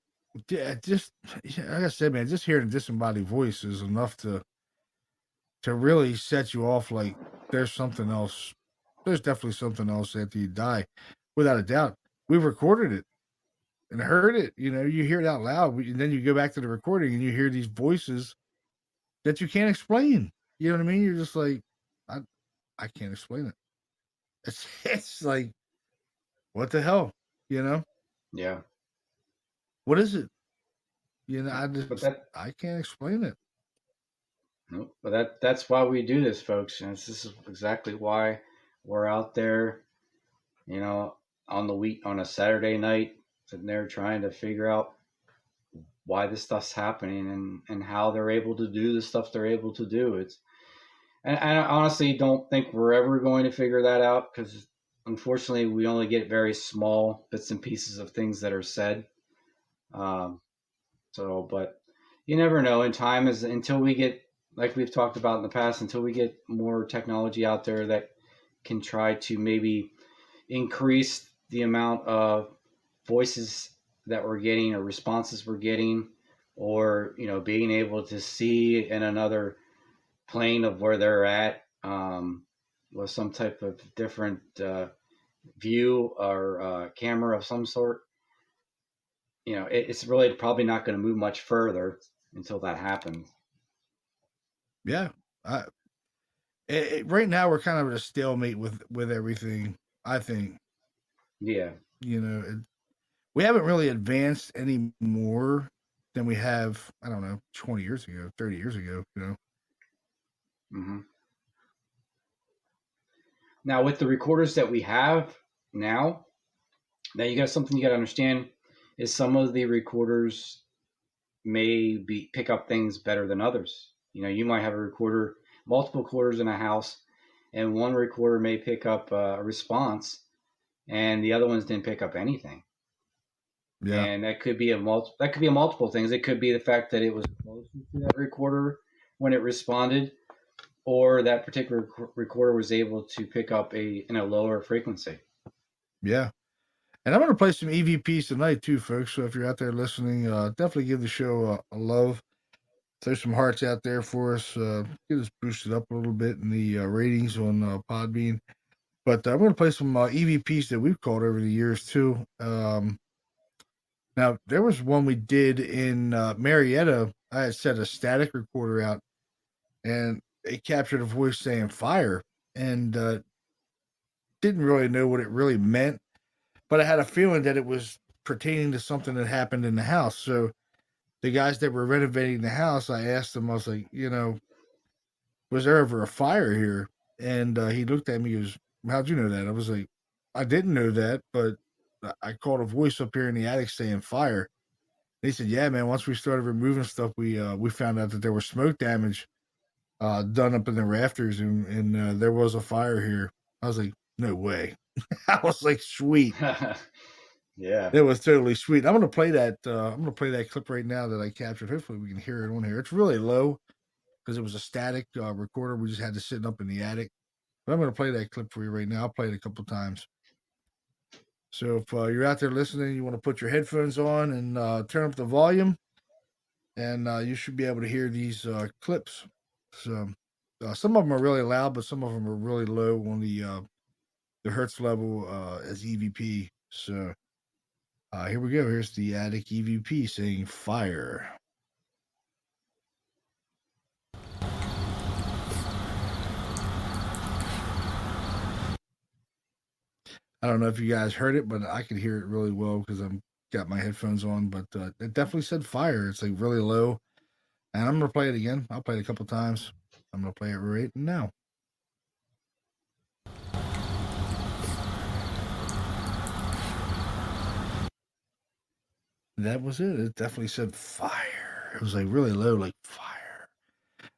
yeah, just like I said, man, just hearing a disembodied voice is enough to really set you off. Like, there's something else. There's definitely something else after you die, without a doubt. We recorded it and heard it. You hear it out loud, and then you go back to the recording and you hear these voices that you can't explain. You know what I mean? You're just like, I I can't explain it. It's like, what the hell? You know, Yeah, what is it? but that I can't explain it. no, but that's why we do this, folks, and this is exactly why we're out there, you know, on the week on a Saturday night, sitting there trying to figure out why this stuff's happening and how they're able to do the stuff they're able to do. And I honestly don't think we're ever going to figure that out because unfortunately we only get very small bits and pieces of things that are said. Um, but you never know. In time, is until we get like we've talked about in the past, until we get more technology out there that can try to maybe increase the amount of voices that we're getting or responses we're getting, or being able to see in another plane of where they're at, with some type of different view or camera of some sort. It's really probably not going to move much further until that happens. Yeah. Right now we're kind of at a stalemate with everything, I think. Yeah. We haven't really advanced any more than we have, I don't know, 20 years ago, 30 years ago, Mm-hmm. Now, with the recorders that we have now, you got something you got to understand is some of the recorders may pick up things better than others. You might have a recorder, multiple recorders in a house, and one recorder may pick up a response, and the other ones didn't pick up anything. Yeah. And that could be a multiple things. It could be the fact that it was closer to that recorder when it responded, or that particular recorder was able to pick up in a lower frequency. Yeah. And I'm going to play some EVPs tonight too, folks. So if you're out there listening, definitely give the show a love. Throw some hearts out there for us. Get us boosted up a little bit in the ratings on Podbean. But I'm going to play some EVPs that we've called over the years too. Now, there was one we did in Marietta. I had set a static recorder out, and it captured a voice saying fire, and didn't really know what it really meant, but I had a feeling that it was pertaining to something that happened in the house. So the guys that were renovating the house, I asked them, I was like, was there ever a fire here? And he looked at me, he goes, how'd you know that? I was like, I didn't know that, but I caught a voice up here in the attic saying fire. They said, yeah, man, once we started removing stuff, we found out that there was smoke damage done up in the rafters, and there was a fire here. I was like, no way. I was like, sweet. Yeah. It was totally sweet. I'm gonna play that. I'm gonna play that clip right now that I captured. Hopefully, we can hear it on here. It's really low because it was a static recorder. We just had to sit up in the attic. But I'm gonna play that clip for you right now. I'll play it a couple times. So if you're out there listening, you want to put your headphones on and turn up the volume, and you should be able to hear these clips. So some of them are really loud, but some of them are really low on the hertz level as EVP. So here we go. Here's the attic EVP saying fire. I don't know if you guys heard it, but I could hear it really well because I've got my headphones on. But it definitely said fire. It's like really low. And I'm going to play it again. I'll play it a couple times. I'm going to play it right now. That was it. It definitely said fire. It was like really low, like fire.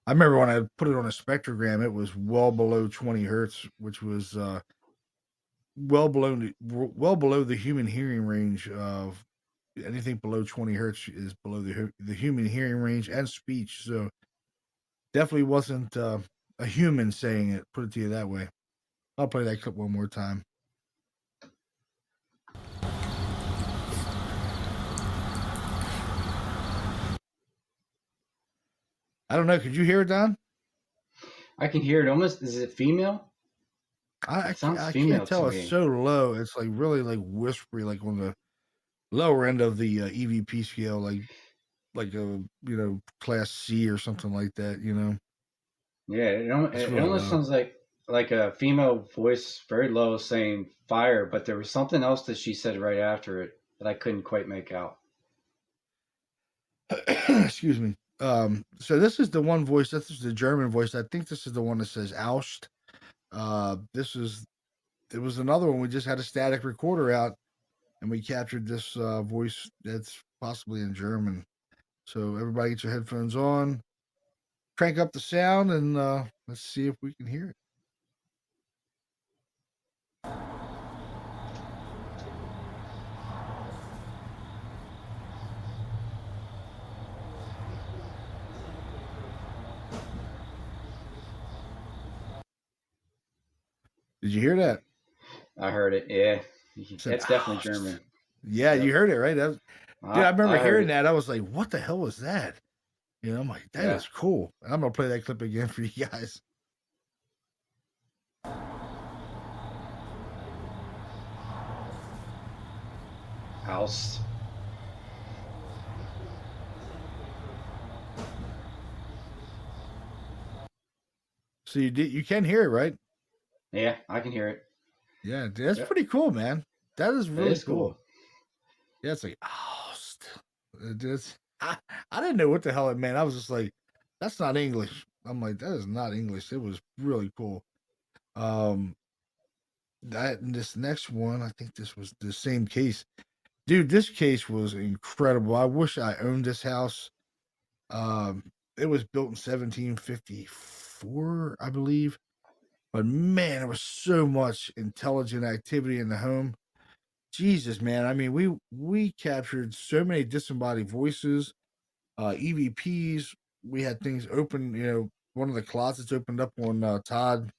I remember when I put it on a spectrogram, it was well below 20 hertz, which was well below the human hearing range of anything below 20 hertz is below the human hearing range and speech. So definitely wasn't a human saying it. Put it to you that way. I'll play that clip one more time. I don't know. Could you hear it, Don? I can hear it almost. Is it female? I Sounds can't female to tell. It's me. so low. It's like really like whispery, like on the lower end of the EVP scale, like a class C or something like that. Yeah, It's it really almost low. sounds like a female voice, very low, saying fire. But there was something else that she said right after it that I couldn't quite make out. Excuse me. So this is the one voice. This is the German voice. I think this is the one that says "Oust." It was another one. We just had a static recorder out, and we captured this voice that's possibly in German. So everybody, get your headphones on, crank up the sound, and let's see if we can hear it. Did you hear that? I heard it. Yeah, Said, that's definitely German. Yeah, Yep. you heard it, right? Dude, I remember I heard hearing it. that. I was like, what the hell was that? You know, I'm like, that Yeah. is cool. And I'm going to play that clip again for you guys. House. So you can hear it, right? Yeah, I can hear it. Yeah, dude, that's Yep. pretty cool, man. That is That really is cool. Yeah, it's like, I didn't know what the hell it meant. I was just like, that's not English. I'm like, that is not English. It was really cool. This next one, I think this was the same case. Dude, this case was incredible. I wish I owned this house. It was built in 1754, I believe. But man, there was so much intelligent activity in the home. Jesus, man. I mean, we captured so many disembodied voices, EVPs. We had things open. You know, one of the closets opened up on Todd.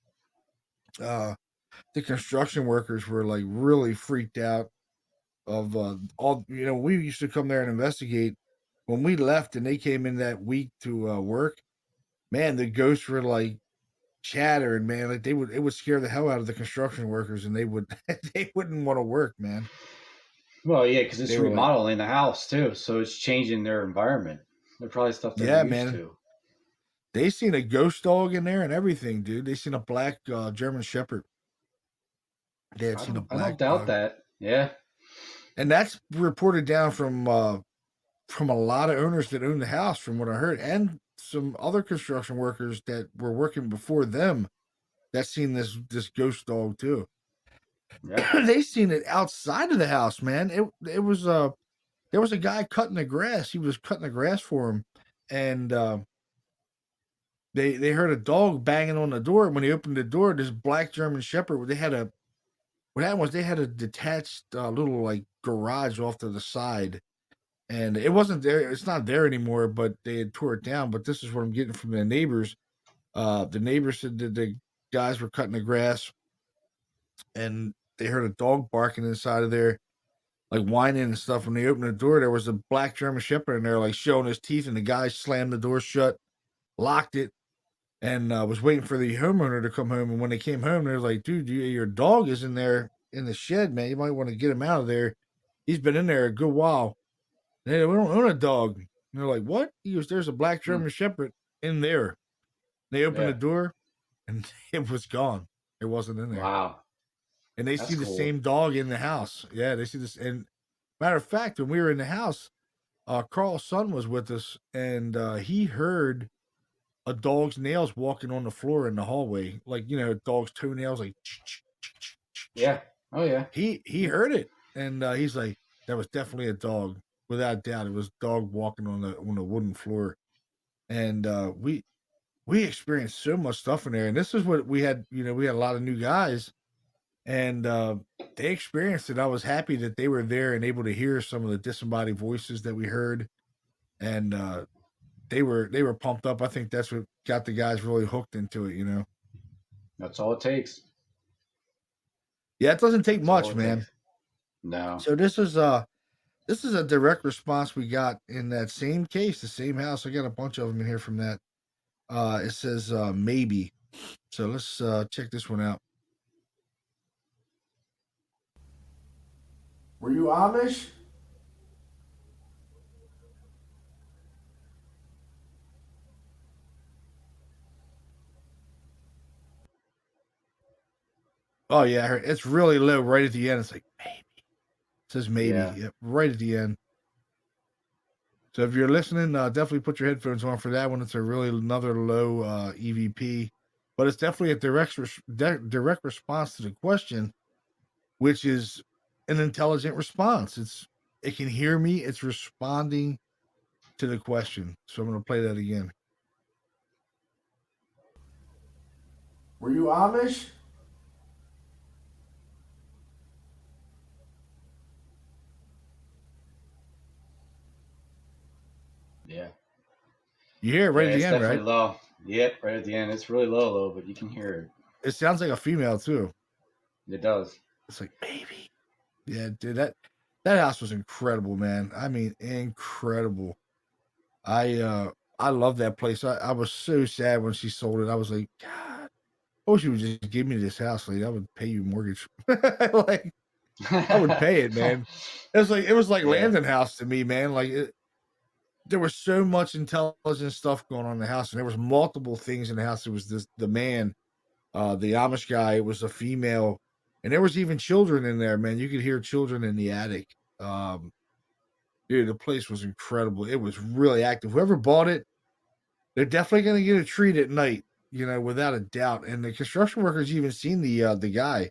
The construction workers were like really freaked out of all. You know, we used to come there and investigate. When we left and they came in that week to work, man, the ghosts were like chattering, man. Like it would scare the hell out of the construction workers, and they wouldn't want to work, man. Well, yeah, because it's They were like, remodeling the house too, so it's changing their environment. They're probably stuff they're yeah, used man. to. They seen a ghost dog in there and everything, dude. They seen a black German Shepherd. They had seen a I black, don't doubt that. Yeah. and that's reported down from a lot of owners that own the house, from what I heard, and some other construction workers that were working before them that seen this ghost dog too. Yeah. They seen it outside of the house, man. It was there was a guy cutting the grass. He was cutting the grass for him, and they heard a dog banging on the door. When he opened the door, this black German Shepherd. What happened was they had a detached little like garage off to the side, and it wasn't there. It's not there anymore, but they had tore it down. But this is what I'm getting from the neighbors. The neighbors said that the guys were cutting the grass, and they heard a dog barking inside of there, like whining and stuff. When they opened the door, there was a black German Shepherd in there, like showing his teeth, and the guy slammed the door shut, locked it, and was waiting for the homeowner to come home. And when they came home, they were like, "Dude, your dog is in there in the shed, man. You might want to get him out of there. He's been in there a good while." And they, we don't own a dog. And they're like, "What?" He goes, "There's a black Hmm. German Shepherd in there." They opened Yeah. the door, and it was gone. It wasn't in there. Wow. And they That's see the cool. same dog in the house. Yeah, they see this. And matter of fact, when we were in the house, Carl's son was with us, and he heard a dog's nails walking on the floor in the hallway, like dog's toenails, like. Yeah. Oh yeah. He heard it, and he's like, "That was definitely a dog, without doubt. It was a dog walking on the wooden floor." And we experienced so much stuff in there, and this is what we had. We had a lot of new guys, and they experienced it. I was happy that they were there and able to hear some of the disembodied voices that we heard, and they were pumped up. I think that's what got the guys really hooked into it. That's all it takes. Yeah, it doesn't take That's all much, it man. takes. No. So this is a direct response we got in that same case, the same house. I got a bunch of them in here from that. It says maybe. So let's check this one out. Were you Amish? Oh yeah, I heard. It's really low right at the end. It's like maybe. It says maybe. Yeah. Yep, right at the end. So if you're listening, definitely put your headphones on for that one. It's a really another low EVP, but it's definitely a direct response to the question, which is an intelligent response. It can hear me. It's responding to the question. So I'm going to play that again. Were you Amish? Yeah. You hear it right Yeah. at the It's end, definitely right? low. Yep. Right at the end. It's really low, but you can hear it. It sounds like a female too. It does. It's like, baby. Yeah, dude, that house was incredible, man. I mean, incredible. I love that place. I was so sad when she sold it. I was like, God, I wish you would just give me this house, lady. I would pay you mortgage. Like, I would pay it, man. It was like Yeah. Landon House to me, man. Like there was so much intelligent stuff going on in the house, and there was multiple things in the house. It was the man, the Amish guy. It was a female, and there was even children in there, man. You could hear children in the attic. Dude, the place was incredible. It was really active. Whoever bought it, they're definitely going to get a treat at night, without a doubt. And the construction workers even seen the guy.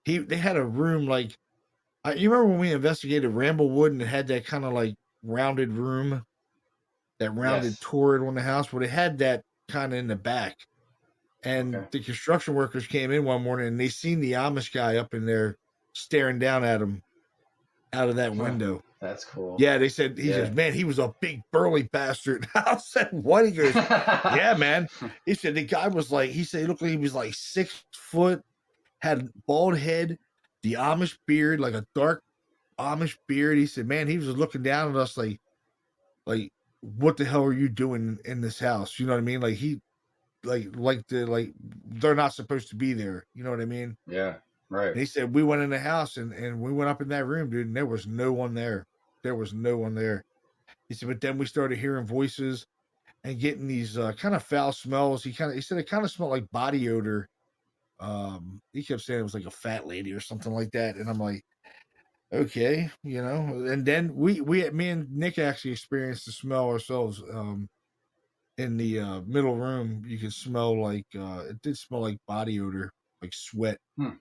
They had a room like, you remember when we investigated Ramblewood and it had that kind of like rounded room, that rounded turret on the house? Well, they had that kind of in the back. And the construction workers came in one morning and they seen the Amish guy up in there staring down at them out of that window. That's cool. Yeah, they said, he says, man, he was a big burly bastard. I said, what? He goes, yeah, man. He said the guy was like, he said he looked like he was like 6 foot, had bald head, the Amish beard, like a dark Amish beard. He said, man, he was just looking down at us like, what the hell are you doing in this house? You know what I mean? Like he, they're not supposed to be there. You know what I mean? Yeah, right. And he said, we went in the house and we went up in that room, dude, and there was no one there. There was no one there. He said, but then we started hearing voices and getting these kind of foul smells. He said it kind of smelled like body odor. He kept saying it was like a fat lady or something like that. And I'm like, okay, and then me and Nick actually experienced the smell ourselves. In the middle room, you could smell like, it did smell like body odor, like sweat. We're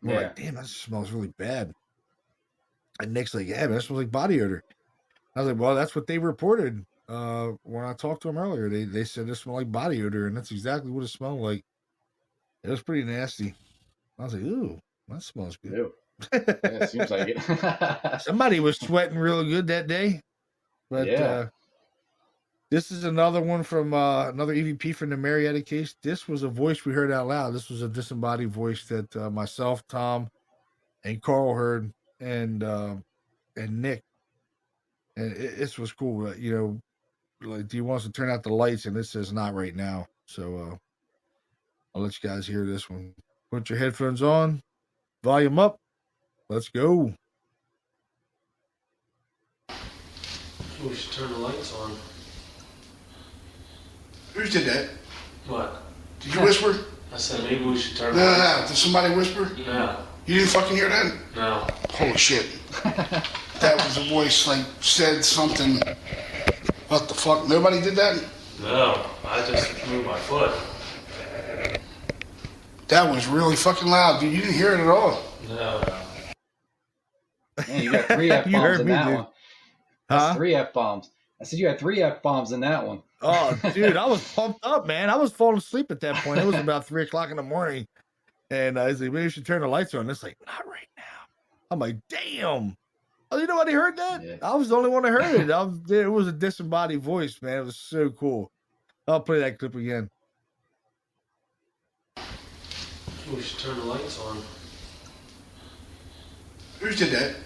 like, damn, that smells really bad. And Nick's like, yeah, man, that smells like body odor. I was like, well, that's what they reported when I talked to them earlier. They said it smelled like body odor, and that's exactly what it smelled like. It was pretty nasty. I was like, ooh, that smells good. Ew. Yeah, it seems like it. Somebody was sweating real good that day. But this is another one from another EVP from the Marietta case. This was a voice we heard out loud. This was a disembodied voice that myself, Tom, and Carl heard, and Nick. And this was cool. Like, do you want us to turn out the lights? And this says not right now. So I'll let you guys hear this one. Put your headphones on, volume up. Let's go. We should turn the lights on. Who did that? What? Did you whisper? I said maybe we should turn the No, lights no, no. Did somebody whisper? No. You didn't fucking hear that? No. Holy shit. That was a voice, like, said something. What the fuck? Nobody did that? No. I just moved my foot. That was really fucking loud, dude. You didn't hear it at all. No. Man, you got 3 F You heard bombs in me, that dude. one. That's Huh? 3 F bombs. I said you had 3 F bombs in that one. Oh, dude, I was pumped up, man. I was falling asleep at that point. It was about 3 o'clock in the morning. And I was like, maybe we should turn the lights on. It's like, not right now. I'm like, damn. Oh, you know what? He heard that? Yeah. I was the only one that heard it. It was a disembodied voice, man. It was so cool. I'll play that clip again. We should turn the lights on. Who did that?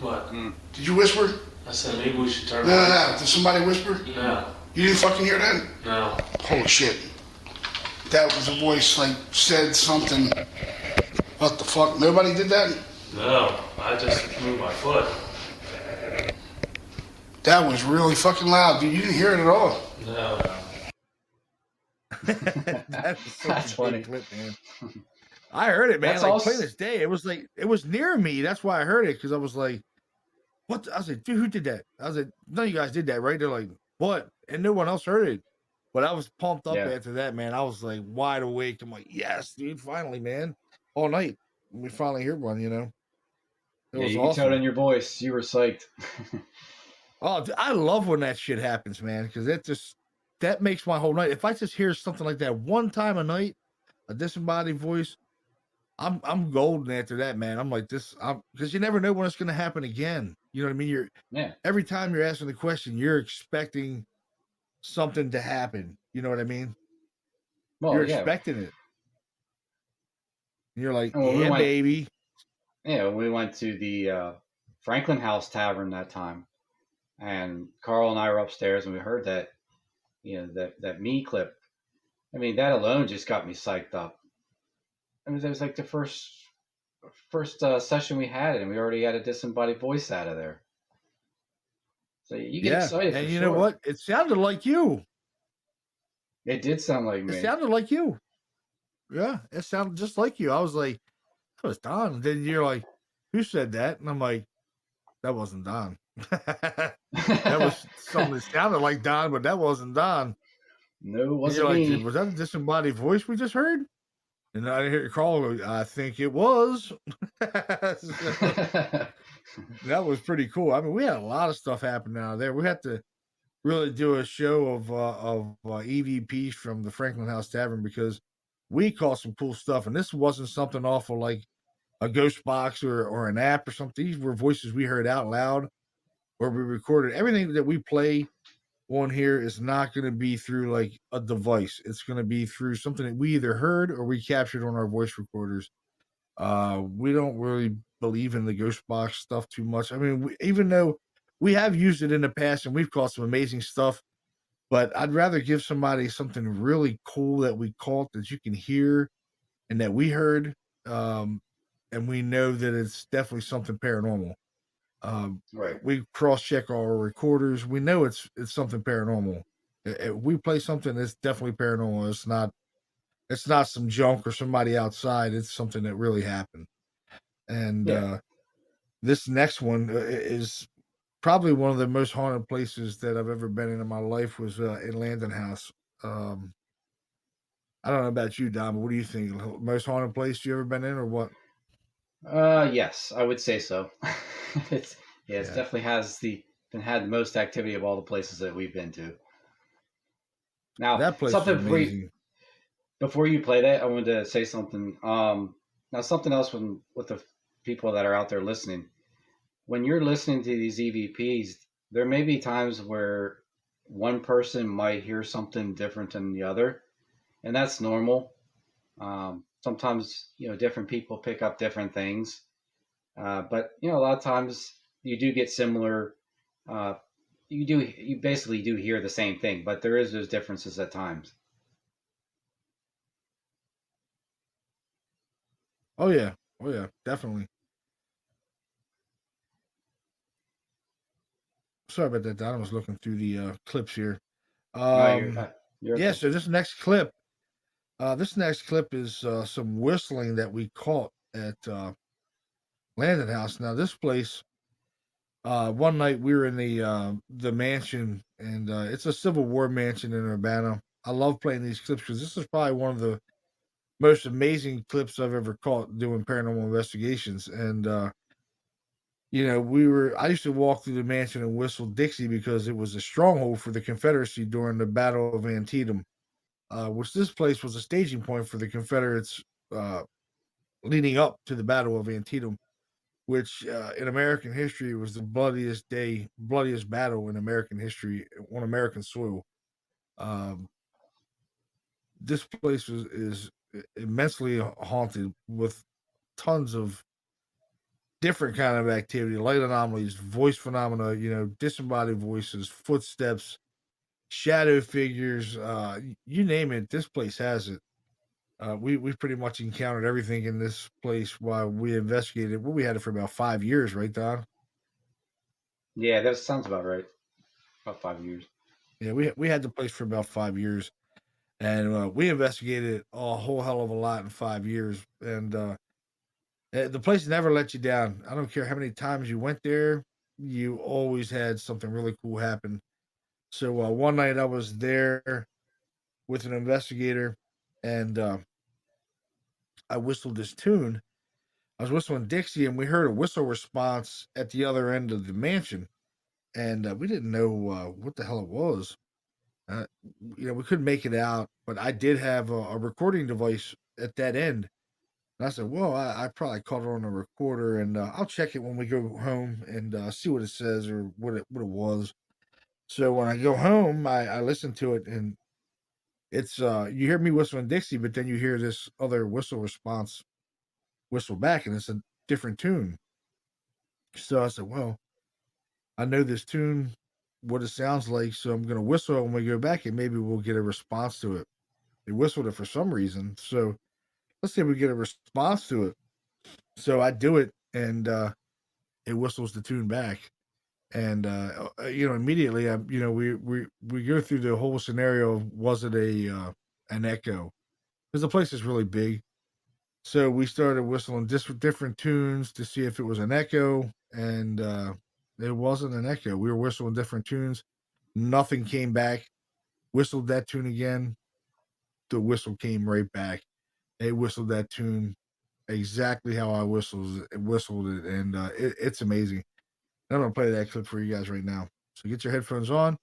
What? Did you whisper? I said maybe we should turn No, the no, lights no. Did somebody whisper? on. No. You didn't fucking hear that? No. Holy shit. That was a voice, like, said something. What the fuck? Nobody did that? No. I just moved my foot. That was really fucking loud, dude. You didn't hear it at all. No. That's funny. Clip, man. I heard it, man. That's like also- plain as day. It was near me. That's why I heard it, because I was like, what? I was like, dude, who did that? I was like, none of you guys did that, right? They're like, what? And no one else heard it. But I was pumped up after that, man. I was like wide awake. I'm like, yes, dude, finally, man. All night. We finally heard one, It Yeah, was you can awesome. tell it in your voice. You were psyched. Oh, I love when that shit happens, man, because that makes my whole night. If I just hear something like that one time a night, a disembodied voice, I'm golden after that, man. I'm like this, because you never know when it's going to happen again. You know what I mean? Every time you're asking the question, you're expecting something to happen. You know what I mean? Well, You're expecting it. And you're like, And when we yeah, went, baby. we went to the Franklin House Tavern that time, and Carl and I were upstairs, and we heard that that me clip. I mean, that alone just got me psyched up. I mean, that was like the first session we had, and we already had a disembodied voice out of there. So you get Yeah. excited for And you know sure. what? It sounded like you. It did sound like It me. sounded like you. Yeah. It sounded just like you. I was like, that was Don. And then you're like, who said that? And I'm like, that wasn't Don. That was something that sounded like Don, but that wasn't Don. No, it And wasn't you're like, me. was that a disembodied voice we just heard? And I hear Carl, I think it was. So, that was pretty cool. I mean, we had a lot of stuff happen out there. We had to really do a show of EVPs from the Franklin House Tavern because we caught some cool stuff. And this wasn't something awful like a ghost box or an app or something. These were voices we heard out loud or we recorded. Everything that we play on here is not going to be through like a device. It's going to be through something that we either heard or we captured on our voice recorders. We don't really believe in the ghost box stuff too much. I mean, even though we have used it in the past and we've caught some amazing stuff, but I'd rather give somebody something really cool that we caught that you can hear and that we heard, and we know that it's definitely something paranormal. Right. We cross-check our recorders. We know it's something paranormal. If we play something that's definitely paranormal. It's not some junk or somebody outside. It's something that really happened. And Yeah. this next one is probably one of the most haunted places that I've ever been in my life was in Landon House. I don't know about you, Don, but what do you think? Most haunted place you ever been in, or what? Yes, I would say so. it's It's Yeah, definitely had the most activity of all the places that we've been to. Now, that place was something amazing. before you play that, I wanted to say something. Now something else with the people that are out there listening. When you're listening to these EVPs, there may be times where one person might hear something different than the other, and that's normal. Sometimes different people pick up different things, but a lot of times you do get similar. Uh, you basically do hear the same thing, but there is those differences at times. Oh yeah, definitely. Sorry about that, Don. I was looking through the clips here. No, Um, you're yeah. okay. So this next clip is some whistling that we caught at Landon House. Now, this place. One night we were in the mansion, and it's a Civil War mansion in Urbana. I love playing these clips because this is probably one of the most amazing clips I've ever caught doing paranormal investigations. And I used to walk through the mansion and whistle Dixie because it was a stronghold for the Confederacy during the Battle of Antietam, which this place was a staging point for the Confederates uh, leading up to the Battle of Antietam, which in American history was the bloodiest battle in American history on American soil. Um, this place is immensely haunted with tons of different kind of activity, light anomalies, voice phenomena, disembodied voices, footsteps, shadow figures, you name it. This place has it. We pretty much encountered everything in this place while we investigated. Well, we had it for about 5 years, right, Don? Yeah, that sounds about right. About 5 years. Yeah, we had the place for about 5 years, and we investigated a whole hell of a lot in 5 years. And the place never let you down. I don't care how many times you went there, you always had something really cool happen. So one night I was there with an investigator, and I whistled this tune. I was whistling Dixie, and we heard a whistle response at the other end of the mansion, and we didn't know what the hell it was. Uh, we couldn't make it out, but I did have a recording device at that end. And I said, well, I probably caught it on a recorder, and I'll check it when we go home and see what it says or what it was. So when I go home, I listen to it, and it's you hear me whistling Dixie, but then you hear this other whistle response whistle back, and it's a different tune. So I said, well, I know this tune, what it sounds like, so I'm gonna whistle it when we go back, and maybe we'll get a response to it. They whistled it for some reason, so let's see if we get a response to it. So I do it, and it whistles the tune back. And immediately, we go through the whole scenario of, was it an echo? Because the place is really big. So we started whistling different tunes to see if it was an echo, and it wasn't an echo. We were whistling different tunes. Nothing came back. Whistled that tune again. The whistle came right back. They whistled that tune exactly how I whistled it, and it's amazing. I'm gonna play that clip for you guys right now. So get your headphones on.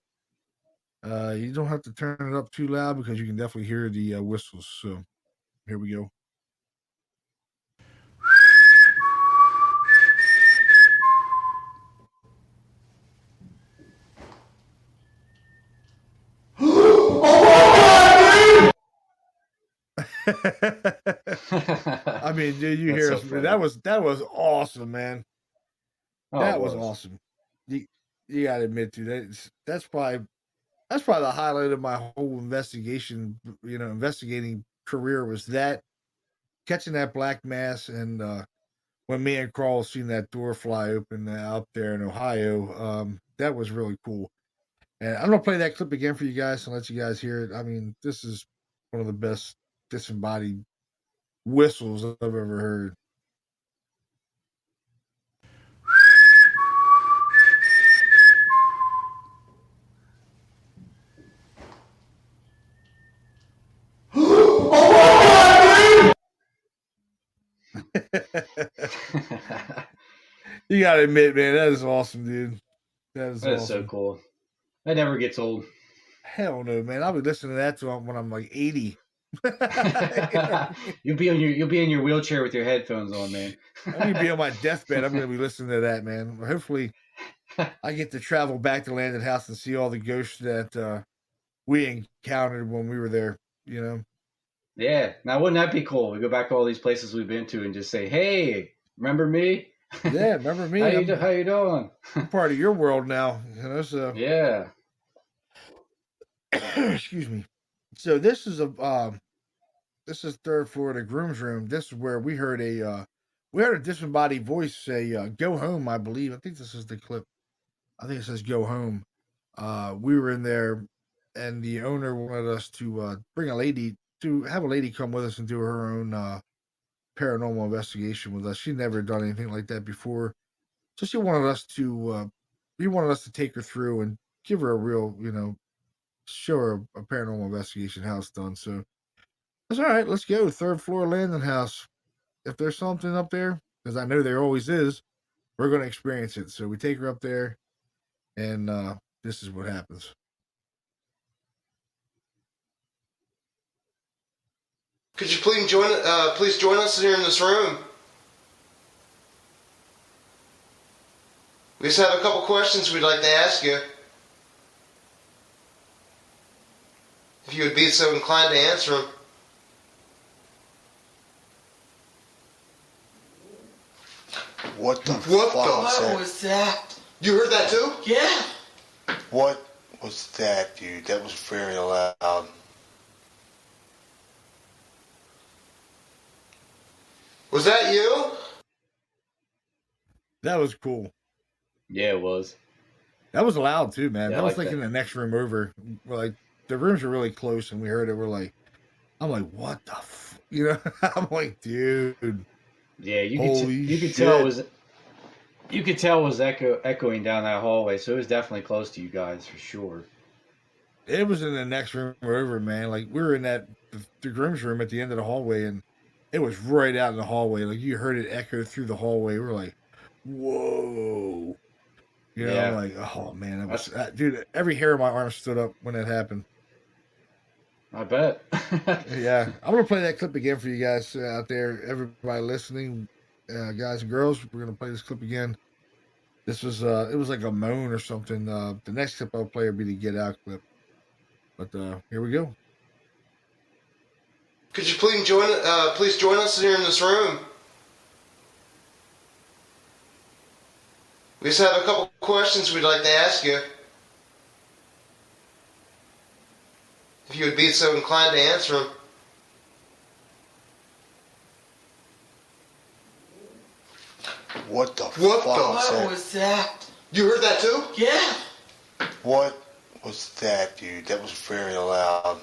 You don't have to turn it up too loud because you can definitely hear the whistles. So here we go. I mean, dude, you hear so us? funny. That was awesome, man. Oh, That it was awesome. You gotta admit to that's probably the highlight of my whole investigating career was that catching that black mass, and when me and Carl seen that door fly open out there in Ohio, that was really cool. And I'm gonna play that clip again for you guys and let you guys hear it. I mean, this is one of the best disembodied whistles I've ever heard. You gotta admit, man, that is awesome, dude. That is awesome. So cool. That never gets old. Hell no, man. I'll be listening to that when I'm like 80. You'll be in your wheelchair with your headphones on, man. I'm gonna be on my deathbed. I'm gonna be listening to that, man. Hopefully, I get to travel back to Landed House and see all the ghosts that we encountered when we were there. You know. Yeah. Now, wouldn't that be cool? We go back to all these places we've been to and just say, "Hey, remember me?" Yeah, remember me? How you doing? I'm part of your world now. So yeah. Excuse me. So this is third floor of the groom's room. This is where we heard a disembodied voice say, "Go home." I believe. I think this is the clip. I think it says "Go home." We were in there, and the owner wanted us to bring have a lady come with us and do her own paranormal investigation with us. She'd never done anything like that before, so he wanted us to take her through and give her a real, show her a paranormal investigation how it's done. So that's all right. Let's go. Third floor landing house. If there's something up there, because I know there always is, we're going to experience it. So we take her up there, and this is what happens. Could you please join us here in this room? We just have a couple questions we'd like to ask you. If you would be so inclined to answer them. What the fuck was that? You heard that too? Yeah. What was that, dude? That was very loud. Was that you? That was cool. Yeah, it was. That was loud too, man. Yeah, that was like like in the next room over. We're like, the rooms are really close, and we heard it. I'm like, what the I'm like, dude. Yeah, you could tell it was echoing down that hallway, so it was definitely close to you guys for sure. It was in the next room over, man. Like we were in the groom's room at the end of the hallway, and it was right out in the hallway. Like you heard it echo through the hallway. We're like, whoa. I'm like, oh man, that was dude. Every hair on my arm stood up when that happened. I bet. Yeah, I'm gonna play that clip again for you guys out there, everybody listening, guys and girls. We're gonna play this clip again. This was it was like a moan or something. The next clip I'll play will be the Get Out clip. But here we go. Could you please join us here in this room? We just have a couple questions we'd like to ask you. If you would be so inclined to answer them. What the What fuck the- was that? What was that? You heard that too? Yeah. What was that, dude? That was very loud.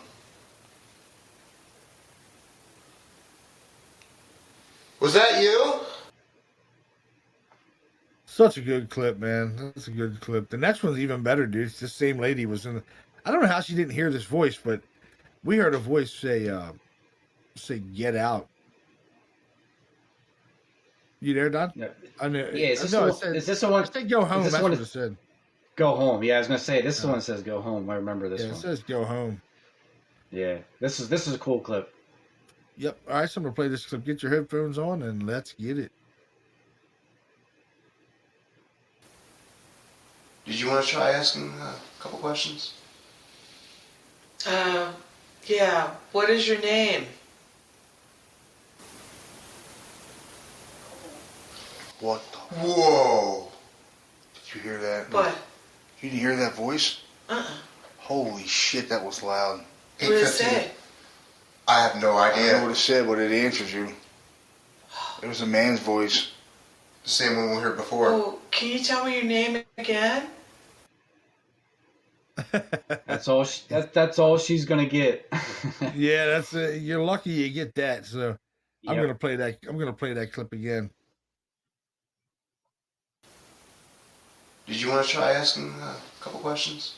Was that you? Such a good clip, man. That's a good clip. The next one's even better, dude. It's the same lady was in. I don't know how she didn't hear this voice, but we heard a voice say "get out." You there, Don? Yeah. I mean, Yeah, is this, no, the, it one- said, is this the one? it said "go home." this That's one what is- it said. Go home. Yeah, I was gonna say this one says go home. I remember this Yeah, it one. says "go home." Yeah, this is a cool clip. Yep. All right, so I'm gonna play this clip. Get your headphones on and let's get it. Did you want to try asking a couple questions? Yeah. What is your name? What the? Whoa. Did you hear that? What? You didn't hear that voice? Uh-uh. Holy shit, that was loud. What did it say? I have no I don't know idea. what it said, but it answered you. It was a man's voice. The same one we heard before. Oh, can you tell me your name again? That's all. That's all she's gonna get. Yeah, that's you're lucky you get that. So I'm Yep. gonna play that. I'm gonna play that clip again. Did you want to try asking a couple questions?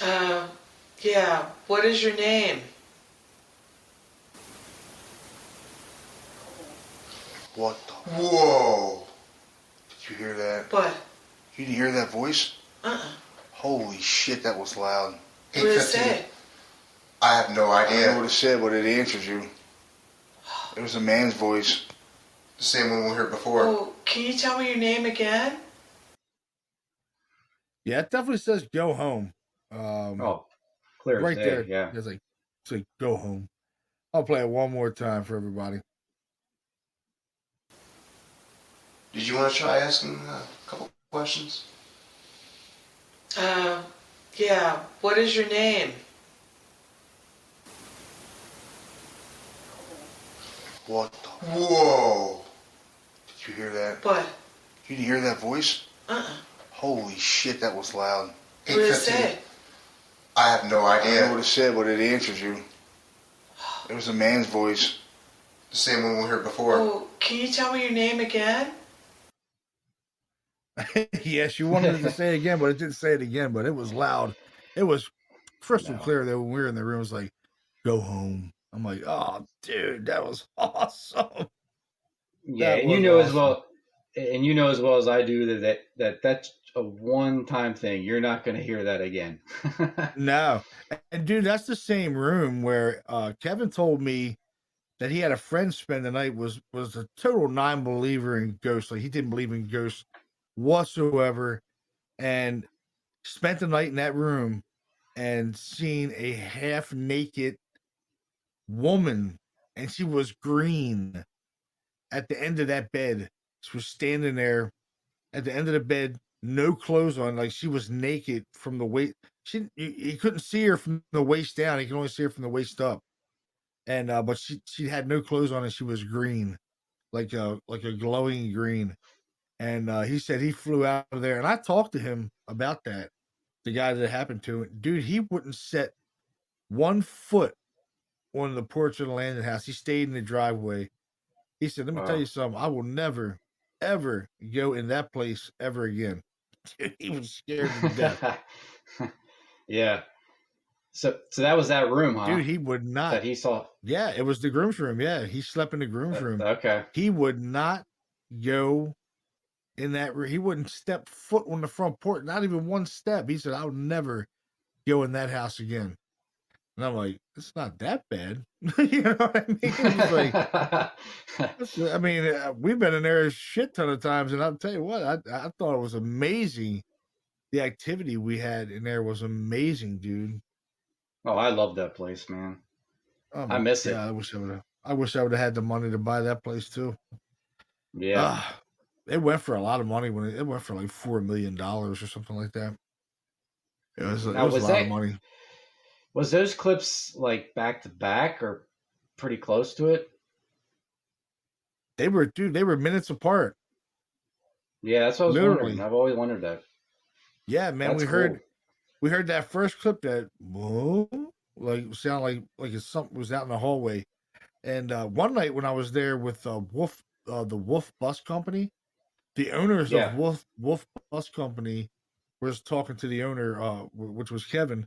Yeah. What is your name? What the? Whoa. Did you hear that? What? You didn't hear that voice? Uh-uh. Holy shit, that was loud. What did it say? I have no I don't know idea. what it said, but it answered you. It was a man's voice. The same one we heard before. Oh, can you tell me your name again? Yeah, it definitely says "go home." Oh, clear as right day. there. Yeah. It's like "go home." I'll play it one more time for everybody. Did you want to try asking a couple questions? Yeah. What is your name? What the? Whoa. Did you hear that? What? You didn't hear that voice? Uh-uh. Holy shit, that was loud. What did it say? I have no I don't know idea. what it said, but it answered you. It was a man's voice. The same one we heard before. Oh, can you tell me your name again? Yes, you wanted it to say it again, but it didn't say it again. But it was loud. It was crystal clear that when we were in the room, it was like, "Go home." I'm like, "Oh, dude, that was awesome." Yeah, That and you was know as awesome. well, and you know as well as I do that's a one-time thing. You're not going to hear that again. No, and dude, that's the same room where Kevin told me that he had a friend spend the night was a total non-believer in ghosts. Like he didn't believe in ghosts whatsoever, and spent the night in that room and seen a half-naked woman, and she was green at the end of that bed. She was standing there at the end of the bed, no clothes on, like she was naked from the waist. You couldn't see her from the waist down. You can only see her from the waist up. And but she had no clothes on and she was green, like a glowing green. And he said he flew out of there. And I talked to him about that. The guy that it happened to, dude, he wouldn't set 1 foot on the porch of the landing house. He stayed in the driveway. He said, "Let me tell Wow. you something. I will never, ever go in that place ever again." He was scared to death. Yeah. So that was that room, huh? Dude, he would not. That he saw. Yeah, it was the groom's room. Yeah, he slept in the groom's room. Okay. He would not go in that room. He wouldn't step foot on the front porch, not even 1 step. He said, "I'll never go in that house again." And I'm like, "It's not that bad." You know what I mean? It's like, I mean, we've been in there a shit ton of times, and I'll tell you what, I thought it was amazing. The activity we had in there was amazing, dude. Oh, I love that place, man. Oh, I miss it. Yeah, I wish I would have had the money to buy that place too. Yeah. It went for a lot of money when it went for like $4 million or something like that. It was Now, a lot of money. was those clips like back to back or pretty close to it? They were minutes apart. Yeah, that's what I was Literally. wondering. I've always wondered that. Yeah, man, That's we heard that first clip that whoa, like sound like it's something was out in the hallway. And one night when I was there with the Wolf Bus Company, the owners of Yeah. Wolf Bus Company was talking to the owner, which was Kevin,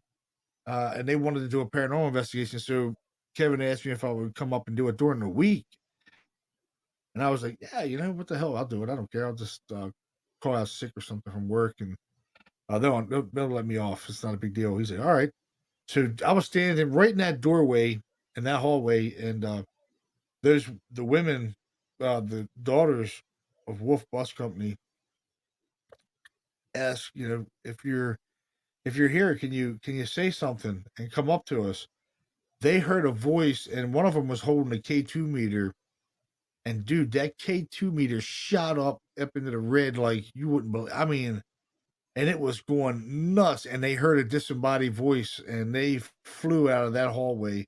and they wanted to do a paranormal investigation. So Kevin asked me if I would come up and do it during the week, and I was like, "Yeah, you know what the hell, I'll do it. I don't care. I'll just call out sick or something from work, and they'll let me off. It's not a big deal." He's like, "All right." So I was standing right in that doorway in that hallway, and there's the women, the daughters of Wolf Bus Company, ask, if you're here, can you say something and come up to us? They heard a voice, and one of them was holding a K2 meter, and dude, that K2 meter shot up into the red like you wouldn't believe. I mean, and it was going nuts. And they heard a disembodied voice, and they flew out of that hallway,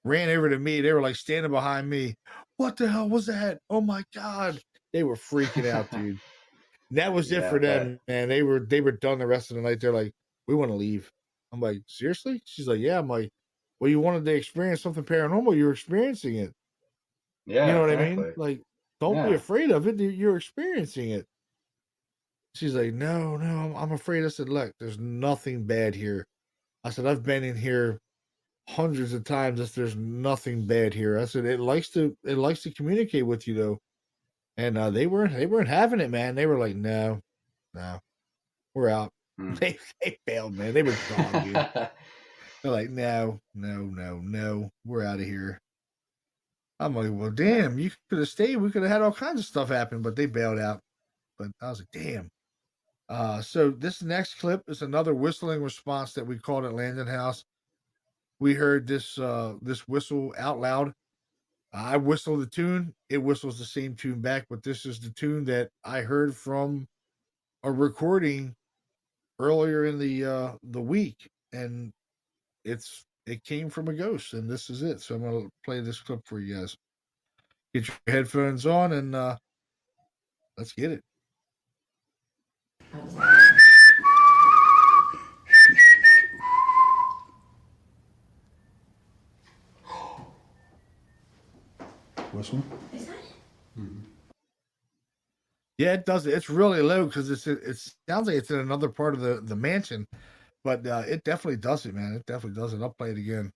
ran over to me. They were like standing behind me. What the hell was that? Oh my god! They were freaking out, dude. And that was it Yeah, for I bet. them, man. They were done the rest of the night. They're like, we want to leave. I'm like, seriously? She's like, yeah. I'm like, well, you wanted to experience something paranormal. You're experiencing it. You Yeah, know what I mean? exactly. Like, don't be Yeah. afraid of it. You're experiencing it. She's like, no, I'm afraid. I said, look, there's nothing bad here. I said, I've been in here hundreds of times. There's nothing bad here. I said, it likes to communicate with you though. And they weren't having it, man. They were like, no, we're out. Hmm. They bailed, man. They were gone, dude. They're like, no, we're out of here. I'm like, well, damn, you could have stayed. We could have had all kinds of stuff happen, but they bailed out. But I was like, damn. So this next clip is another whistling response that we called at Landon House. We heard this whistle out loud. I whistle the tune. It whistles the same tune back, but this is the tune that I heard from a recording earlier in the week, and it came from a ghost, and this is it. So I'm gonna play this clip for you guys. Get your headphones on, and let's get it. Whistle. Is that it? Mm-hmm. Yeah, it does. It's really low because it sounds like it's in another part of the mansion, but it definitely does it, man. It definitely does it. I'll play it again.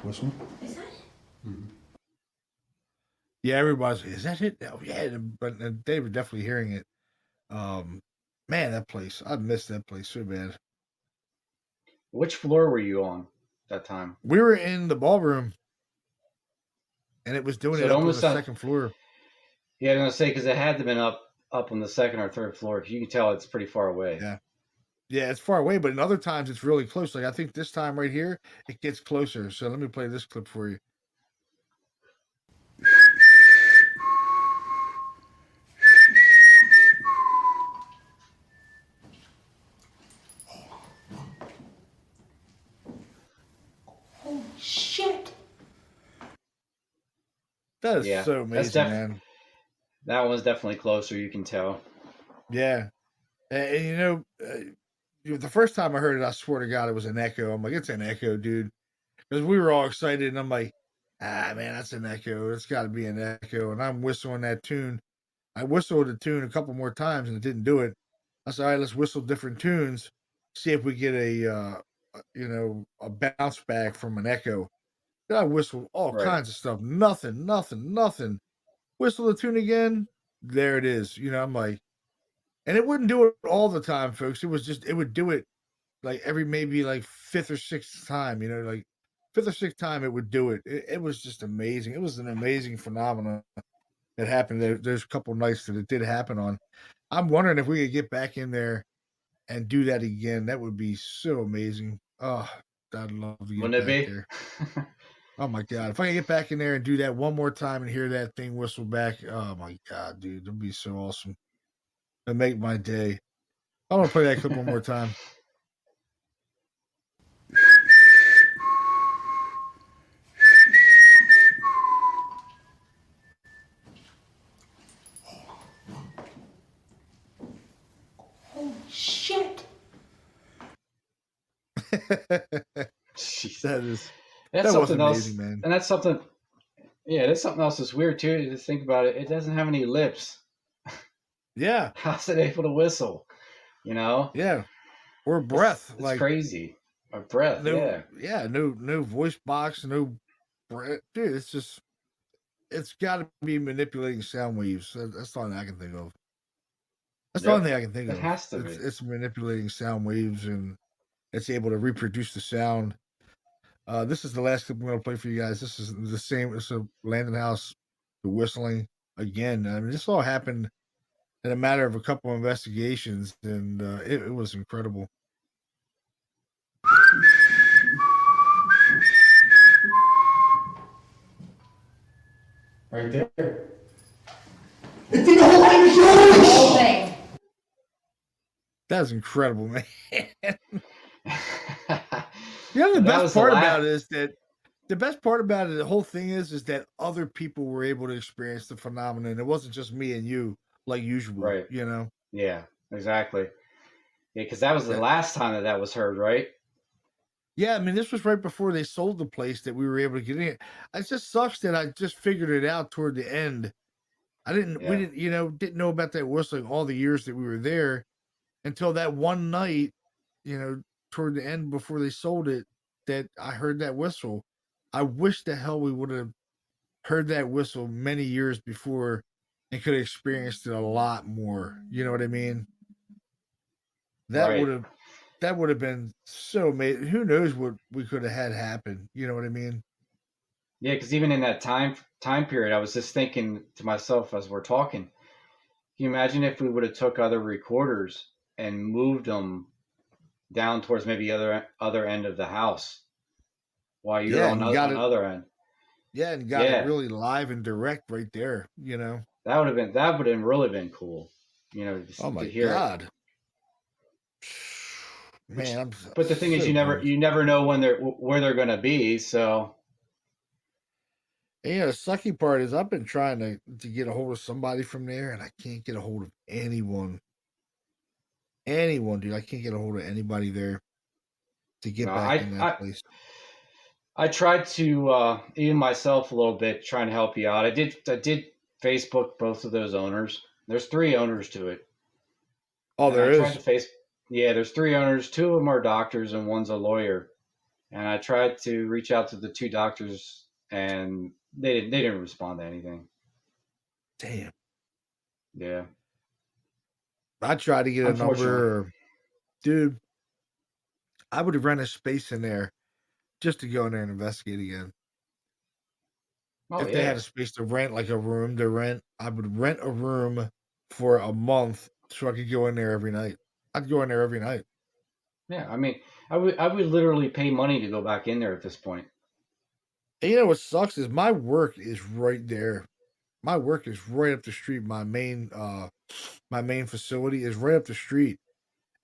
Whistle. Is that it? Mm-hmm. Yeah, everybody's, is that it? Oh, yeah, but they were definitely hearing it. Man, that place, I missed that place so bad. Which floor were you on that time? We were in the ballroom, and it was doing So it it up on the almost sounds- second floor. Yeah, I'm gonna say because it had to have been up on the second or third floor. You can tell it's pretty far away. Yeah, it's far away, but in other times it's really close. Like I think this time right here, it gets closer. So let me play this clip for you. Holy shit! That is Yeah, so that's amazing, man. That one's definitely closer. You can tell. Yeah, and the first time I heard it, I swear to God, it was an echo. I'm like, it's an echo, dude, because we were all excited, and I'm like, man, that's an echo. It's got to be an echo. And I'm whistling that tune. I whistled the tune a couple more times, and it didn't do it. I said, all right, let's whistle different tunes, see if we get a bounce back from an echo. Then I whistled all Right. kinds of stuff. Nothing. Whistle the tune again. There it is. I'm like, and it wouldn't do it all the time, folks. It would do it like every maybe like fifth or sixth time, like fifth or sixth time it would do it. It was just amazing. It was an amazing phenomenon that happened. There's a couple nights that it did happen on. I'm wondering if we could get back in there and do that again, that would be so amazing. Oh, I'd love to get Wouldn't it back be? there. Oh my god, if I can get back in there and do that one more time and hear that thing whistle back, oh my god, dude, that'd be so awesome. It'd make my day. I want to play that clip one more time. Holy shit. Jeez. That's That's that was something else, amazing, man. and that's something. Yeah, that's something else that's weird too. To think about it, it doesn't have any lips. Yeah, How's it able to whistle? You know, yeah. Or breath, it's like crazy. Or breath, no, yeah. no voice box, no breath, dude. It's got to be manipulating sound waves. That's the only thing I can think of. That's the only Yep, thing I can think it of. has to be. It's manipulating sound waves and it's able to reproduce the sound. This is the last clip I'm going to play for you guys. This is the same. It's a Landon House, the whistling again. I mean, this all happened in a matter of a couple of investigations, and it was incredible. Right there. It's in the whole thing. That was incredible, man. That The best was the part last. about it is that the best part about it, the whole thing is that other people were able to experience the phenomenon. It wasn't just me and you, like usual. Right. You know. Yeah, exactly. Yeah, because that was the That- last time that was heard, right? Yeah, I mean, this was right before they sold the place that we were able to get in. It just sucks that I just figured it out toward the end. We Yeah. didn't know about that whistling all the years that we were there until that one night, toward the end before they sold it, that I heard that whistle. I wish the hell we would have heard that whistle many years before and could have experienced it a lot more. You know what I mean? That Right. would have been so amazing. Who knows what we could have had happen? You know what I mean? Yeah, because even in that time period, I was just thinking to myself as we're talking. Can you imagine if we would have took other recorders and moved them down towards maybe other end of the house while you're Yeah, on and got on it. other end? Yeah, and got it Yeah, really live and direct right there. You know? that would have really been cool. Oh my to hear it. god, Which, man! but the thing is, So pumped. you never know where they're going to be. So And, the sucky part is I've been trying to get a hold of somebody from there, and I can't get a hold of anyone. Anyone, dude. I can't get a hold of anybody there to get back in that place. I tried to even myself a little bit trying to help you out. I did Facebook both of those owners. There's 3 owners to it. Oh, And there I tried is. to yeah, there's 3 owners. 2 of them are doctors and one's a lawyer. And I tried to reach out to the 2 doctors and they didn't respond to anything. Damn. Yeah. I tried to get a Unfortunately. number, dude. I would rent a space in there just to go in there and investigate again. Oh If they had yeah. a space to rent, like a room to rent, I would rent a room for a month so I could go in there every night. I'd go in there every night. Yeah. I mean, I would literally pay money to go back in there at this point. And you know what sucks is my work is right there. My work is right up the street. My main facility is right up the street.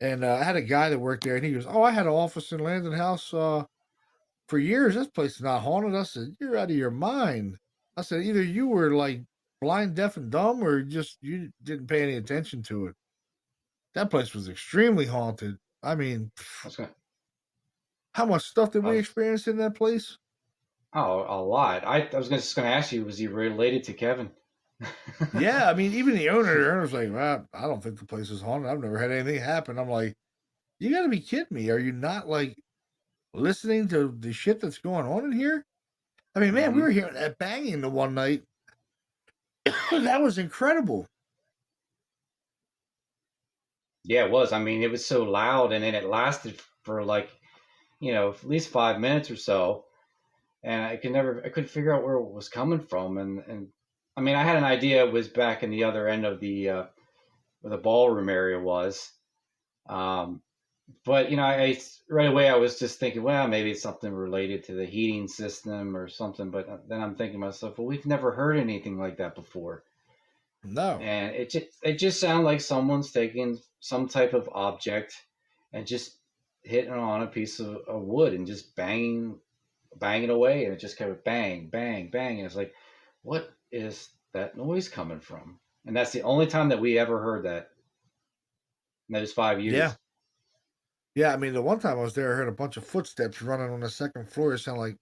And I had a guy that worked there, and he goes, "Oh, I had an office in Landon House for years. This place is not haunted." I said, "You're out of your mind." I said, "Either you were like blind, deaf, and dumb, or just you didn't pay any attention to it." That place was extremely haunted. I mean, Okay. how much stuff did we Uh, experience in that place? Oh, a lot. I was just going to ask you, was he related to Kevin? Yeah, I mean, even the owner's like, well, I don't think the place is haunted. I've never had anything happen. I'm like, you got to be kidding me. Are you not like listening to the shit that's going on in here? I mean, man, we were hearing that banging the one night. That was incredible. Yeah, it was. I mean, it was so loud, and then it lasted for like, at least 5 minutes or so. And I couldn't figure out where it was coming from. And I mean, I had an idea it was back in the other end of the where the ballroom area was. Um, but I right away I was just thinking, well, maybe it's something related to the heating system or something. But then I'm thinking to myself, well, we've never heard anything like that before, No. and it just sounds like someone's taking some type of object and just hitting on a piece of wood and just banging away, and it just kept bang, bang, bang, and it's like, what is that noise coming from? And that's the only time that we ever heard that in those 5 years. Yeah. Yeah, I mean, the one time I was there, I heard a bunch of footsteps running on the second floor. It sounded like,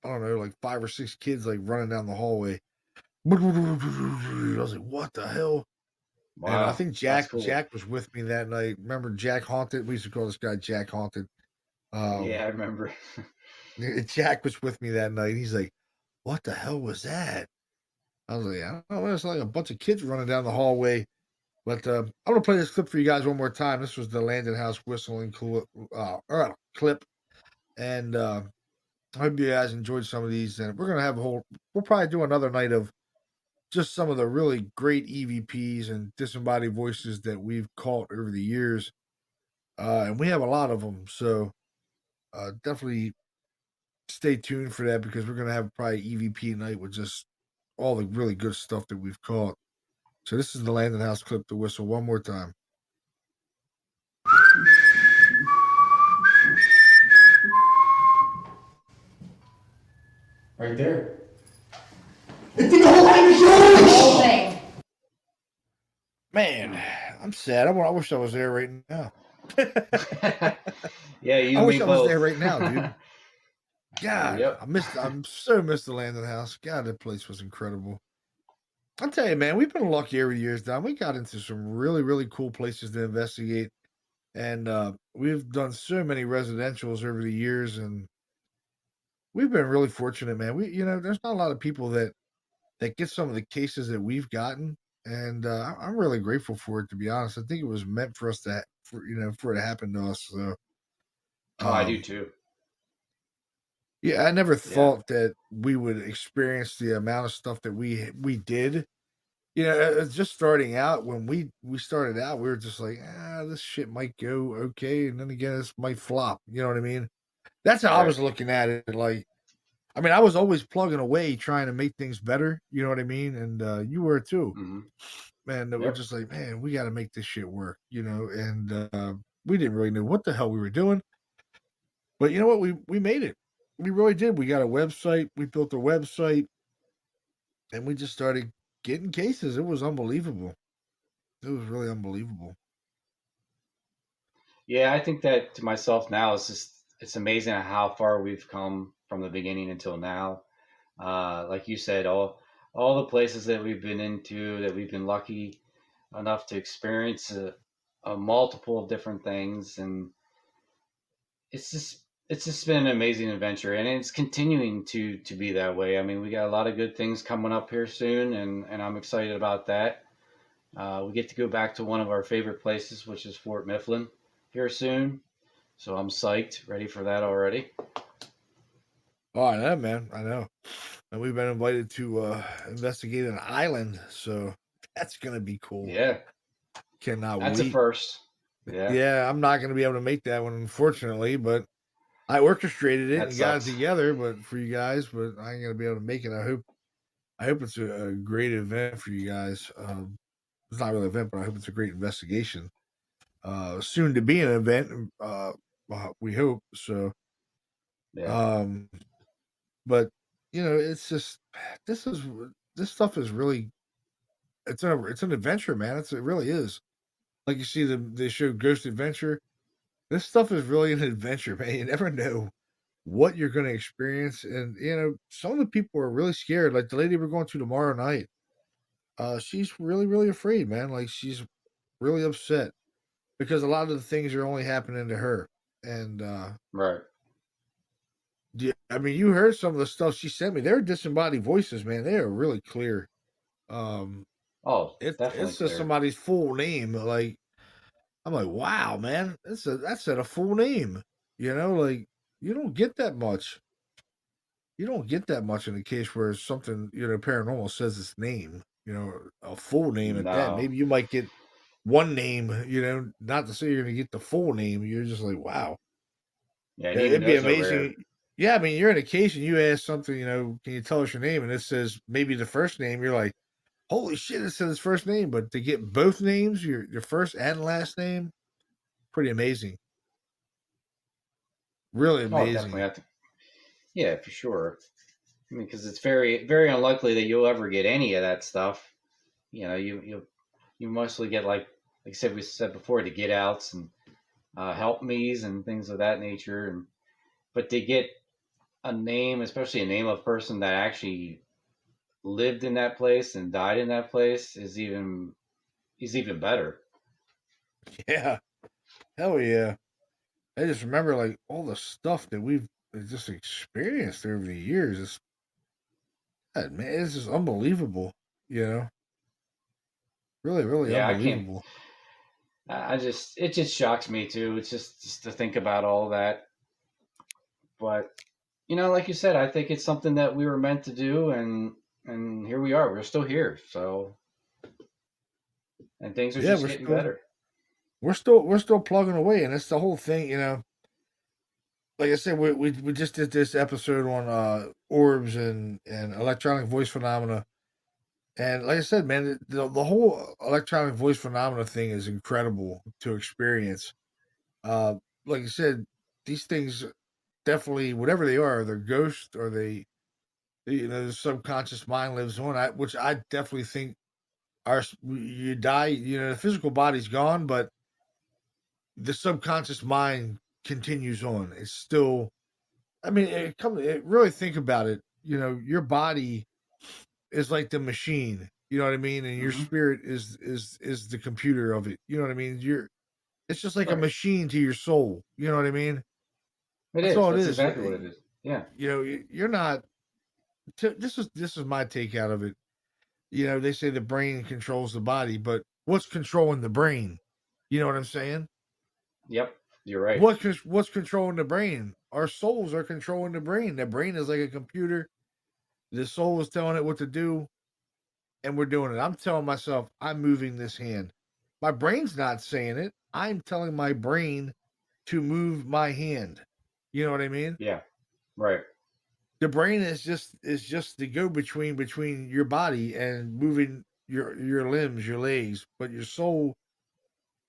I don't know, like 5 or 6 kids like running down the hallway. I was like, what the hell? And I Wow, think that's Jack cool. was with me that night. Remember Jack Haunted? We used to call this guy Jack Haunted. Yeah, I remember. Jack was with me that night. He's like, what the hell was that? I was like, I don't know. It's like a bunch of kids running down the hallway. But I'm going to play this clip for you guys one more time. This was the Landon House whistling clip. And I hope you guys enjoyed some of these. And we're going to have we'll probably do another night of just some of the really great EVPs and disembodied voices that we've caught over the years. And we have a lot of them. So definitely stay tuned for that, because we're going to have probably EVP night with just all the really good stuff that we've caught. So this is the Landon House clip, the whistle, one more time. Right there. The whole thing. Man, I'm sad. I wish I was there right now. Yeah, you I and wish me I was both. there right now, dude. God, Yep. I'm so missed the Landon House. God, that place was incredible. I'll tell you, man, we've been lucky every years, Don. We got into some really, really cool places to investigate. And we've done so many residentials over the years, and we've been really fortunate, man. There's not a lot of people that get some of the cases that we've gotten, and I'm really grateful for it. To be honest, I think it was meant for us for it to happen to us. So, Oh, I do um, too. yeah, I never Yeah. thought that we would experience the amount of stuff that we did. Just starting out, when we started out, we were just like, this shit might go okay, and then again, this might flop. You know what I mean? That's how I Right. was looking at it. Like, I mean, I was always plugging away, trying to make things better. You know what I mean? And you were too. Mm-hmm. Man, we're Yep. just like, man, we got to make this shit work. And we didn't really know what the hell we were doing. But you know what? We made it. We really did. We got a website. We built a website, and we just started getting cases. It was unbelievable. It was really unbelievable. Yeah, I think that to myself now, it's amazing how far we've come from the beginning until now. Like you said, all the places that we've been into, that we've been lucky enough to experience a multiple of different things, and it's just been an amazing adventure, and it's continuing to be that way. I mean, we got a lot of good things coming up here soon, and I'm excited about that. We get to go back to one of our favorite places, which is Fort Mifflin, here soon. So I'm psyched, ready for that already. Oh, I know, man. I know. And we've been invited to investigate an island, so that's gonna be cool. Yeah, Cannot that's a wait. first. Yeah, Yeah, I'm not gonna be able to make that one, unfortunately, but I orchestrated it that and got it sucks. together, but for you guys, but I ain't gonna be able to make it. I hope it's a great event for you guys. It's not really an event, but I hope it's a great investigation. Soon to be an event. We hope so. Yeah. Um, but it's just this is this stuff is really it's an adventure, man. It really is. Like you see the show Ghost Adventure. This stuff is really an adventure, man. You never know what you're going to experience, and some of the people are really scared. Like the lady we're going to tomorrow night. She's really, really afraid, man. Like she's really upset because a lot of the things are only happening to her. And Right. I mean, you heard some of the stuff she sent me. They're disembodied voices, man. They are really clear. Um, Oh, it's definitely just clear. somebody's full name. Like I'm like, wow, man, that's a full name. Like you don't get that much. You don't get that much in a case where something paranormal says its name. A full name at that. No. one name, you know, not to say you're going to get the full name. You're just like, wow. Yeah, and Yeah, even it'd be those are rare. amazing. Yeah, I mean, you're in a case and you ask something, you know, can you tell us your name? And it says maybe the first name. You're like, holy shit, it says his first name. But to get both names, your first and last name, pretty amazing. Really Oh, amazing. definitely. Yeah, for sure. I mean, because it's very, very unlikely that you'll ever get any of that stuff. You know, you mostly get like I said, we said before, the get outs and help me's and things of that nature. And but to get a name, especially a name of a person that actually lived in that place and died in that place, is even better. Yeah. Hell yeah. I just remember like all the stuff that we've just experienced over the years. It's God, man, it's just unbelievable, you know. Really, really Yeah, I can't. unbelievable. It just shocks me too. It's just to think about all that. But like you said, I think it's something that we were meant to do, and here we are. We're still here. So, and things are Yeah, just getting better. we're still plugging away, and it's the whole thing, you know. Like I said, we just did this episode on orbs and electronic voice phenomena. And like I said, man, the whole electronic voice phenomena thing is incredible to experience. Uh, like I said, these things definitely, whatever they are, they're ghosts or you know, the subconscious mind lives on. Which I definitely think you die, you know, the physical body's gone, but the subconscious mind continues on. It's still, I mean, really think about it. You know, your body is like the machine. You know what I mean? And your Mm-hmm. spirit is the computer of it. You know what I mean? It's just like a Right. machine to your soul. You know what I mean? It That's is. all it That's is. exactly what it is. Yeah. You know, you're not. This is my take out of it. You know, they say the brain controls the body, but what's controlling the brain? You know what I'm saying? Yep. You're right. What's controlling the brain? Our souls are controlling the brain. The brain is like a computer. The soul is telling it what to do, and we're doing it. I'm telling myself, I'm moving this hand. My brain's not saying it. I'm telling my brain to move my hand. You know what I mean? Yeah. Right. The brain is just the go between your body and moving your limbs, your legs, but your soul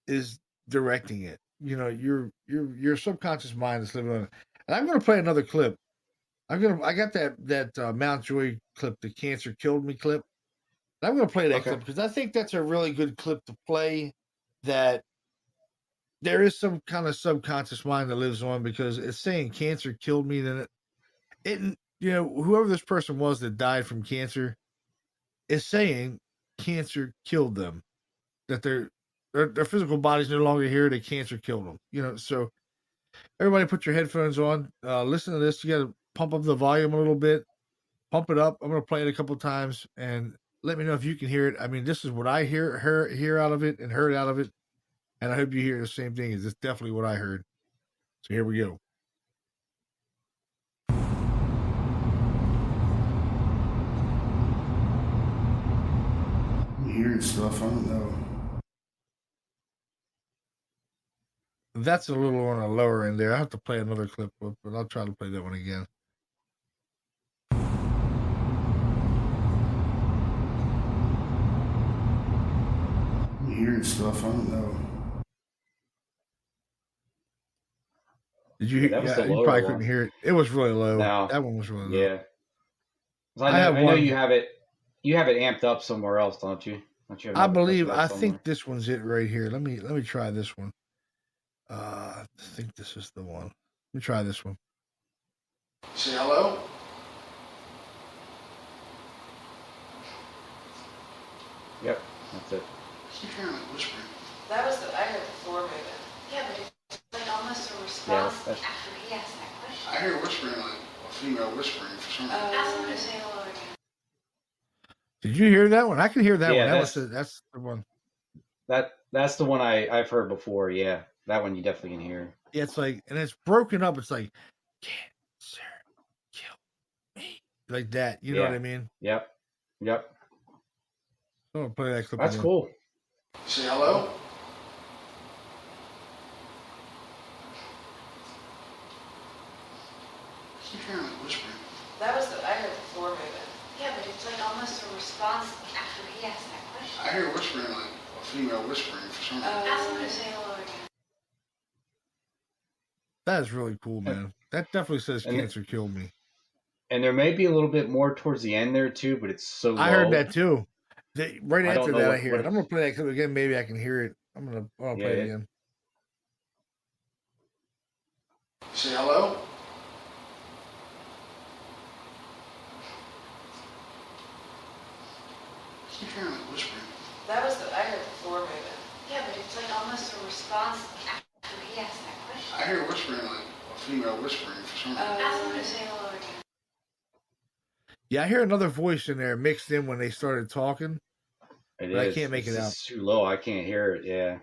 is directing it. You know, your subconscious mind is living on it. And I'm going to play another clip. I got that Mount Joy clip, the cancer killed me clip. I'm going to play that Okay. clip because I think that's a really good clip to play. That there is some kind of subconscious mind that lives on because it's saying cancer killed me. Then it you know, whoever this person was that died from cancer is saying cancer killed them. That their physical body's no longer here. That cancer killed them. You know, so everybody put your headphones on. Listen to this. You got to pump up the volume a little bit. Pump it up. I'm going to play it a couple of times and let me know if you can hear it. I mean, this is what I hear out of it and heard out of it. And I hope you hear the same thing. It's definitely what I heard. So here we go. I'm hearing stuff. I don't know. That's a little on the lower end there. I have to play another clip, but I'll try to play that one again. I'm hearing stuff. I don't know. Did you? Yeah, that was the You lower probably one. couldn't hear it. It was really low. No. That one was really low. Yeah. I know you have it. You have it amped up somewhere else, don't you? Don't you have another clip of that I somewhere? think this one's it right here. Let me try this one. I think this is the one. Let me try this one. Say hello? Yep, that's it. I keep hearing like whispering. That was I heard the floor moving. Yeah, but it's like almost a Yeah, response that's- after he asked that question. I hear whispering, like a female whispering for some reason. Ask him to say hello again. Did you hear that one? I can hear that Yeah, one. that's That's the one. that's the one I've heard before. Yeah, that one you definitely can hear. Yeah, it's like, and it's broken up. It's like, cancer, kill me, like that. You know what I mean? Yep. I'm gonna play that clip That's again. cool. Say hello? response after he asked that question. I hear whispering, like a female whispering for some reason. Ask him to say hello again. That is really cool, man. That definitely says And- cancer killed me. And there may be a little bit more towards the end there too, but it's so low. I heard that too. Right I don't after know that, what- I hear what it. I'm gonna play that clip again. Maybe I can hear it. I'm gonna play it Yeah. again. Say hello? I keep hearing like whispering. That was I heard the floor moving. Yeah, but it's like almost a response after he asked that question. I hear whispering, like a female whispering for some reason. Ask him to say hello again. Yeah, I hear another voice in there mixed in when they started talking. It But I is. can't make It's it out. just too low. I can't hear it. Yeah.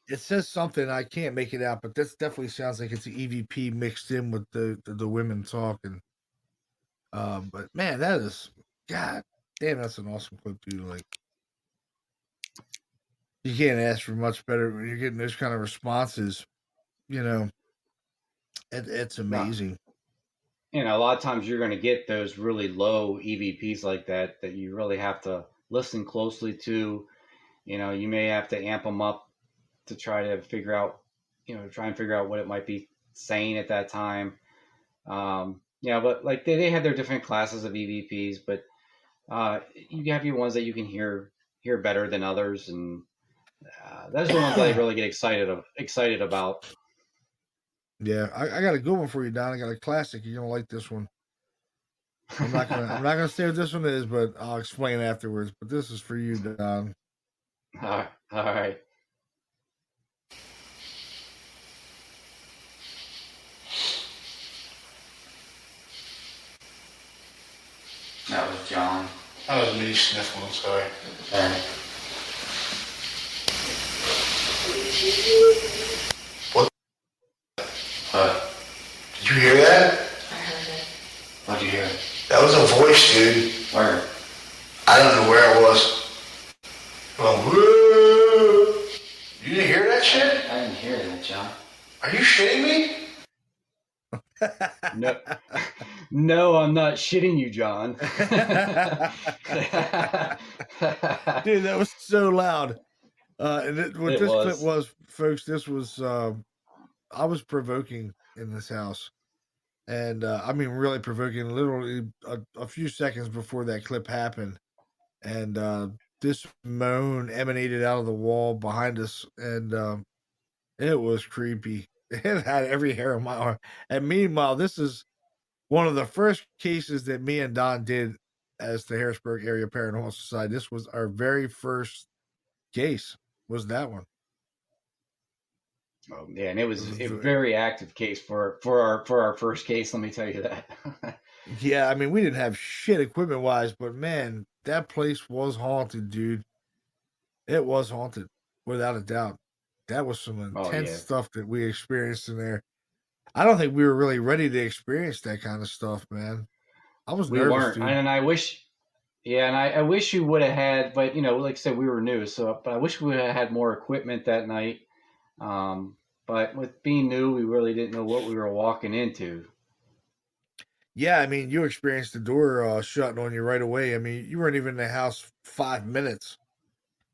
It says something. I can't make it out, but this definitely sounds like it's an EVP mixed in with the women talking. But man, that is, God damn, that's an awesome clip, dude. Like, you can't ask for much better when you're getting those kind of responses. You know, it's amazing. You know, a lot of times you're going to get those really low EVPs like that you really have to listen closely to. You know, you may have to amp them up to try to figure out, what it might be saying at that time. Yeah, but like they have their different classes of EVPs, but you have your ones that you can hear better than others, and those are the ones that I really get excited about. Yeah, I got a good one for you, Don. I got a classic. You're gonna like this one. I'm not gonna say what this one is, but I'll explain afterwards. But this is for you, Don. All right. That was John. That was me sniffling, sorry. Alright. What? Did you hear that? I heard it. What'd you hear? That was a voice, dude. Where? I don't know where it was. Going, whoa. You didn't hear that shit? I didn't hear that, John. Are you shitting me? No, no, I'm not shitting you, John. Dude, that was so loud. What It this was. clip was, folks, this was I was provoking in this house. And I mean really provoking, literally a few seconds before that clip happened. And this moan emanated out of the wall behind us, and it was creepy. It had every hair on my arm. And meanwhile, this is one of the first cases that me and Don did as the Harrisburg Area Paranormal Society. This was our very first case, was that one. Oh, yeah, and it was a very active case for our first case. Let me tell you that. Yeah, I mean, we didn't have shit equipment wise, but man, that place was haunted, dude. It was haunted, without a doubt. That was some intense stuff that we experienced in there. I don't think we were really ready to experience that kind of stuff, man. I was We nervous, weren't, dude. and I wish, and I wish you would have had, but like I said, we were new, but I wish we would have had more equipment that night. But with being new, we really didn't know what we were walking into. Yeah, I mean, you experienced the door shutting on you right away. I mean, you weren't even in the house 5 minutes.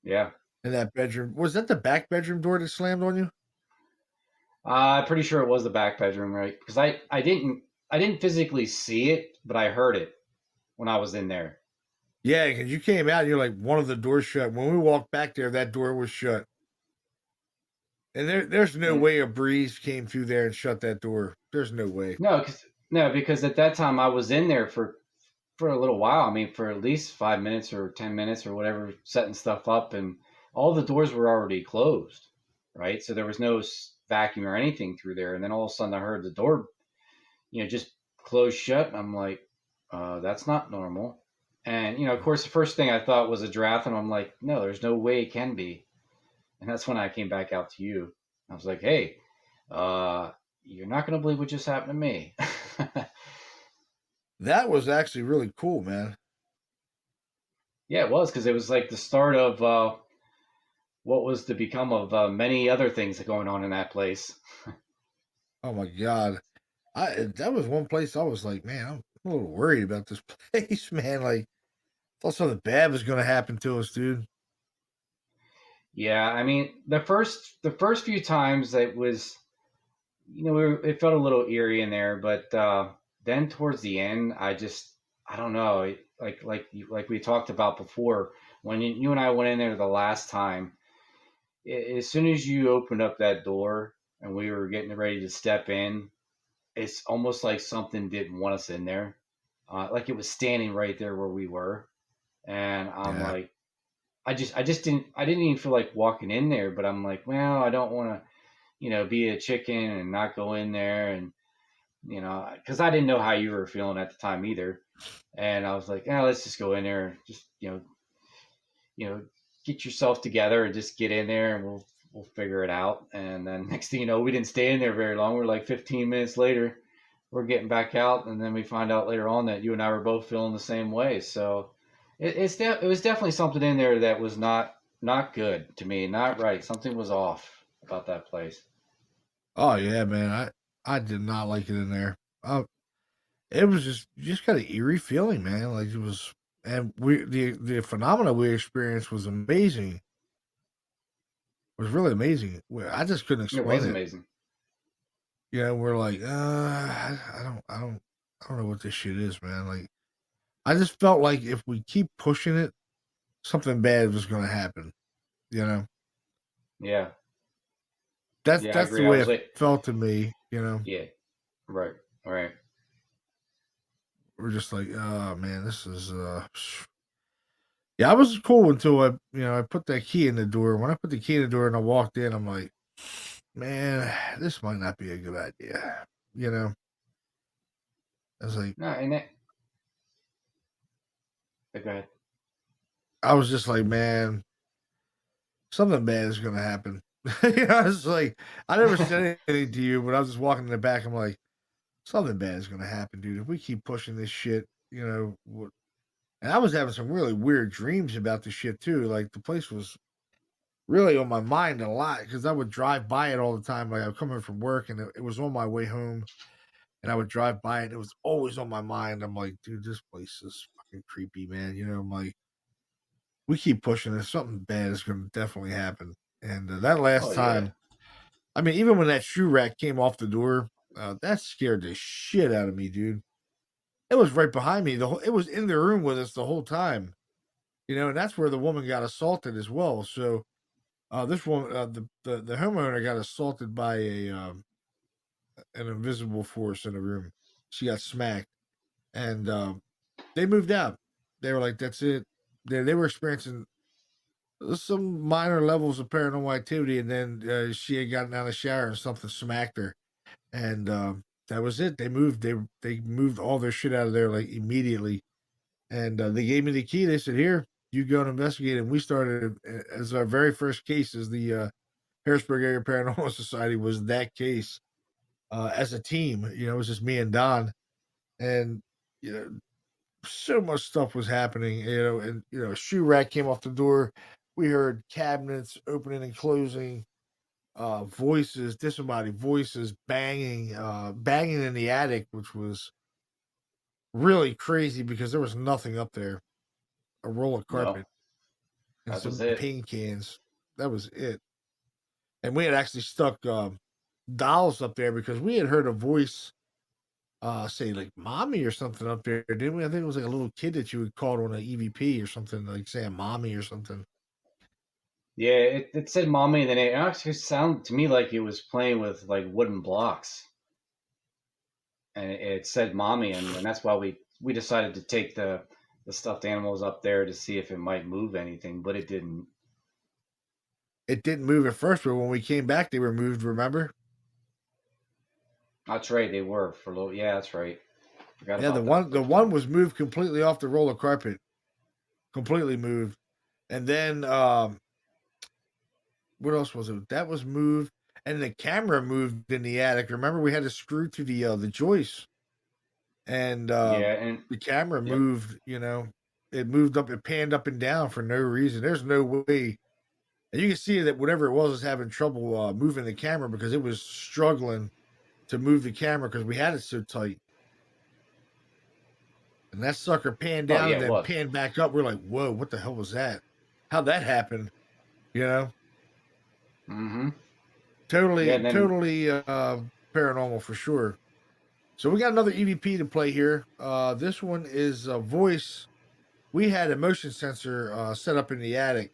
Yeah. In that bedroom. Was that the back bedroom door that slammed on you? I'm pretty sure it was the back bedroom, right? Because I didn't physically see it, but I heard it when I was in there. Yeah, because you came out and you're like, one of the doors shut. When we walked back there, that door was shut. And there's no way a breeze came through there and shut that door. There's no way. No, because at that time I was in there for a little while. I mean, for at least 5 minutes or 10 minutes or whatever, setting stuff up, and all the doors were already closed, right? So there was no vacuum or anything through there. And then all of a sudden I heard the door, just close shut. And I'm like, that's not normal. And, of course, the first thing I thought was a draft. And I'm like, no, there's no way it can be. And that's when I came back out to you. I was like, hey, you're not going to believe what just happened to me. That was actually really cool, man. Yeah, it was, because it was like the start of what was to become of many other things going on in that place. Oh my God. That was one place I was like, man, I'm a little worried about this place, man. Like, Thought something bad was gonna happen to us, dude. Yeah, I mean, the first few times it was, it felt a little eerie in there, but then towards the end, I don't know, like we talked about before, when you and I went in there the last time, as soon as you opened up that door and we were getting ready to step in, it's almost like something didn't want us in there, like it was standing right there where we were, and I'm Yeah. like, I didn't even feel like walking in there, but I'm like, well, I don't want to, be a chicken and not go in there, and because I didn't know how you were feeling at the time either, and I was like, yeah, let's just go in there and just you know, get yourself together and just get in there, and we'll figure it out. And then next thing you know, we didn't stay in there very long. We're like 15 minutes later, we're getting back out, and then we find out later on that you and I were both feeling the same way. So it was definitely something in there that was not good to me, not right. Something was off about that place. Oh yeah, man. I did not like it in there. It was just got an eerie feeling, man. Like it was, and the phenomena we experienced was amazing. It was really amazing. I just couldn't It explain was it. amazing. We're like, I don't know what this shit is, man. Like, I just felt like if we keep pushing it, something bad was going to happen. You know, Yeah, yeah, I that's the agree. I way was it like, felt to me. yeah, right, right. We're just like, oh man, this is yeah. I was cool until I put that key in the door. When I put the key in the door and I walked in, I'm like, man, this might not be a good idea. You know, I was like, No, and that. Go ahead. I was just like, man, something bad is gonna happen. I was like, I never said anything to you, but I was just walking in the back. I'm like, something bad is gonna happen, dude. If we keep pushing this shit, and I was having some really weird dreams about the shit too. Like the place was really on my mind a lot because I would drive by it all the time. Like I was coming from work and it was on my way home, and I would drive by it. It was always on my mind. I'm like, dude, this place is fucking creepy, man. I'm like, we keep pushing it. Something bad is going to definitely happen. And that last Oh yeah. time, I mean, even when that shoe rack came off the door, that scared the shit out of me, dude. It was right behind me. It was in the room with us the whole time, and that's where the woman got assaulted as well. So this woman, the homeowner, got assaulted by an invisible force in the room. She got smacked, and they moved out. They were like, "That's it." They were experiencing some minor levels of paranormal activity, and then she had gotten out of the shower and something smacked her, and that was it. They moved. They moved all their shit out of there like immediately, and they gave me the key. They said, "Here, you go and investigate." And we started as our very first case as the Harrisburg Area Paranormal Society was that case as a team. It was just me and Don, and you know, so much stuff was happening. And a shoe rack came off the door. We heard cabinets opening and closing, voices, disembodied voices, banging in the attic, which was really crazy because there was nothing up there. A roll of No, carpet and that was some it. paint cans. That was it. And we had actually stuck dolls up there because we had heard a voice say like mommy or something up there, didn't we? I think it was like a little kid that you had called on an EVP or something, like saying mommy or something. Yeah, it said mommy, and then it actually sounded to me like it was playing with like wooden blocks, and it said mommy, and that's why we decided to take the stuffed animals up there to see if it might move anything, but it didn't. It didn't move at first, but when we came back, they were moved. Remember? That's right, they were for a little. Yeah, that's right. Forgot Yeah, the about that one the first one time. was moved completely off the roller carpet, completely moved, and then what else was it? That was moved, and the camera moved in the attic. Remember, we had to screw to the joist, and Yeah, and the camera yep. moved. It moved up, it panned up and down for no reason. There's no way. And you can see that whatever it was having trouble moving the camera because it was struggling to move the camera because we had it so tight. and that sucker panned Oh down yeah, and it then was. panned back up. We're like, whoa, what the hell was that? How'd that happen? You know, Mm-hmm. Yeah, totally, and then paranormal for sure. So we got another EVP to play here. This one is a voice. We had a motion sensor set up in the attic,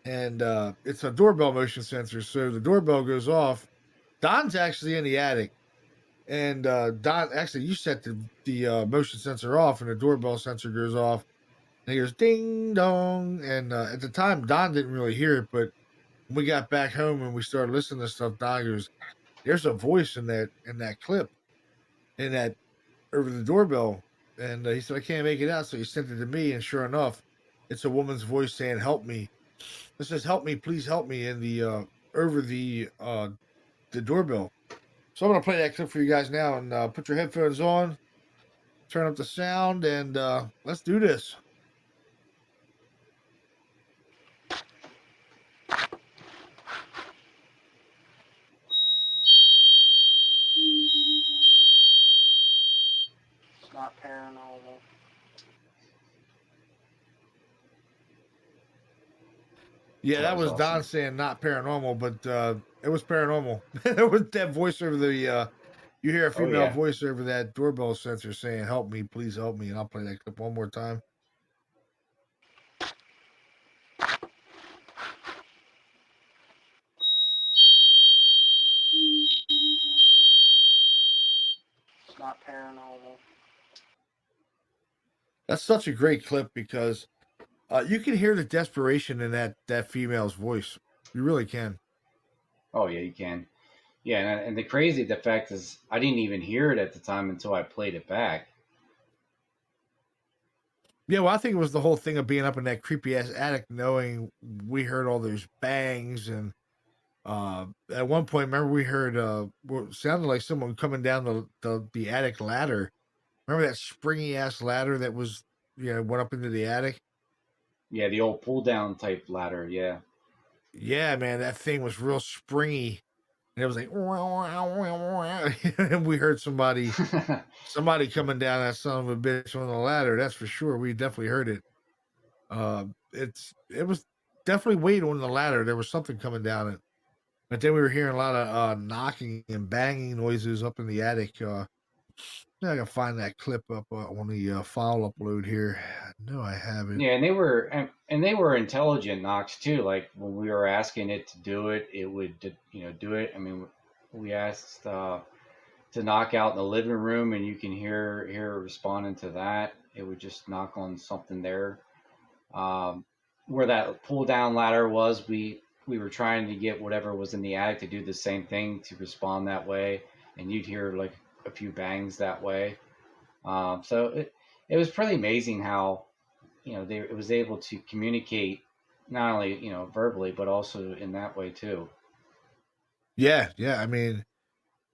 and it's a doorbell motion sensor. So the doorbell goes off. Don's actually in the attic, and Don, actually, you set the motion sensor off, and the doorbell sensor goes off. And he goes ding dong, and at the time Don didn't really hear it, but when we got back home and we started listening to stuff, Don goes, "There's a voice in that clip, in that over the doorbell." And he said, "I can't make it out," so he sent it to me, and sure enough, it's a woman's voice saying, "Help me." It says, "Help me, please help me," in the over the doorbell. So I'm gonna play that clip for you guys now, and put your headphones on, turn up the sound, and let's do this. It's not paranormal. Yeah, that that was was awesome. Don saying not paranormal, but it was paranormal. It was that voice over the you hear a Oh female yeah. voice over that doorbell sensor saying, "Help me, please help me." And I'll play that clip one more time. It's not paranormal. That's such a great clip because you can hear the desperation in that female's voice. You really can. Oh yeah, you can. Yeah, and the crazy the fact is, I didn't even hear it at the time until I played it back. Yeah, well, I think it was the whole thing of being up in that creepy ass attic, knowing we heard all those bangs, and at one point, remember we heard what sounded like someone coming down the attic ladder. Remember that springy ass ladder that was went up into the attic? Yeah, the old pull down type ladder. Yeah. Yeah, man, that thing was real springy, and it was like, and we heard somebody coming down that son of a bitch on the ladder. That's for sure. We definitely heard it. It was definitely weight on the ladder. There was something coming down it, but then we were hearing a lot of knocking and banging noises up in the attic. Yeah, I gotta find that clip up on the file upload here. No, I haven't. Yeah, and they were intelligent knocks too. Like when we were asking it to do it, it would do it. I mean, we asked to knock out in the living room, and you can hear it responding to that. It would just knock on something there. Um, where that pull down ladder was, we were trying to get whatever was in the attic to do the same thing to respond that way, and you'd hear like a few bangs that way. So it was pretty amazing how it was able to communicate not only verbally but also in that way too. Yeah, yeah. I mean,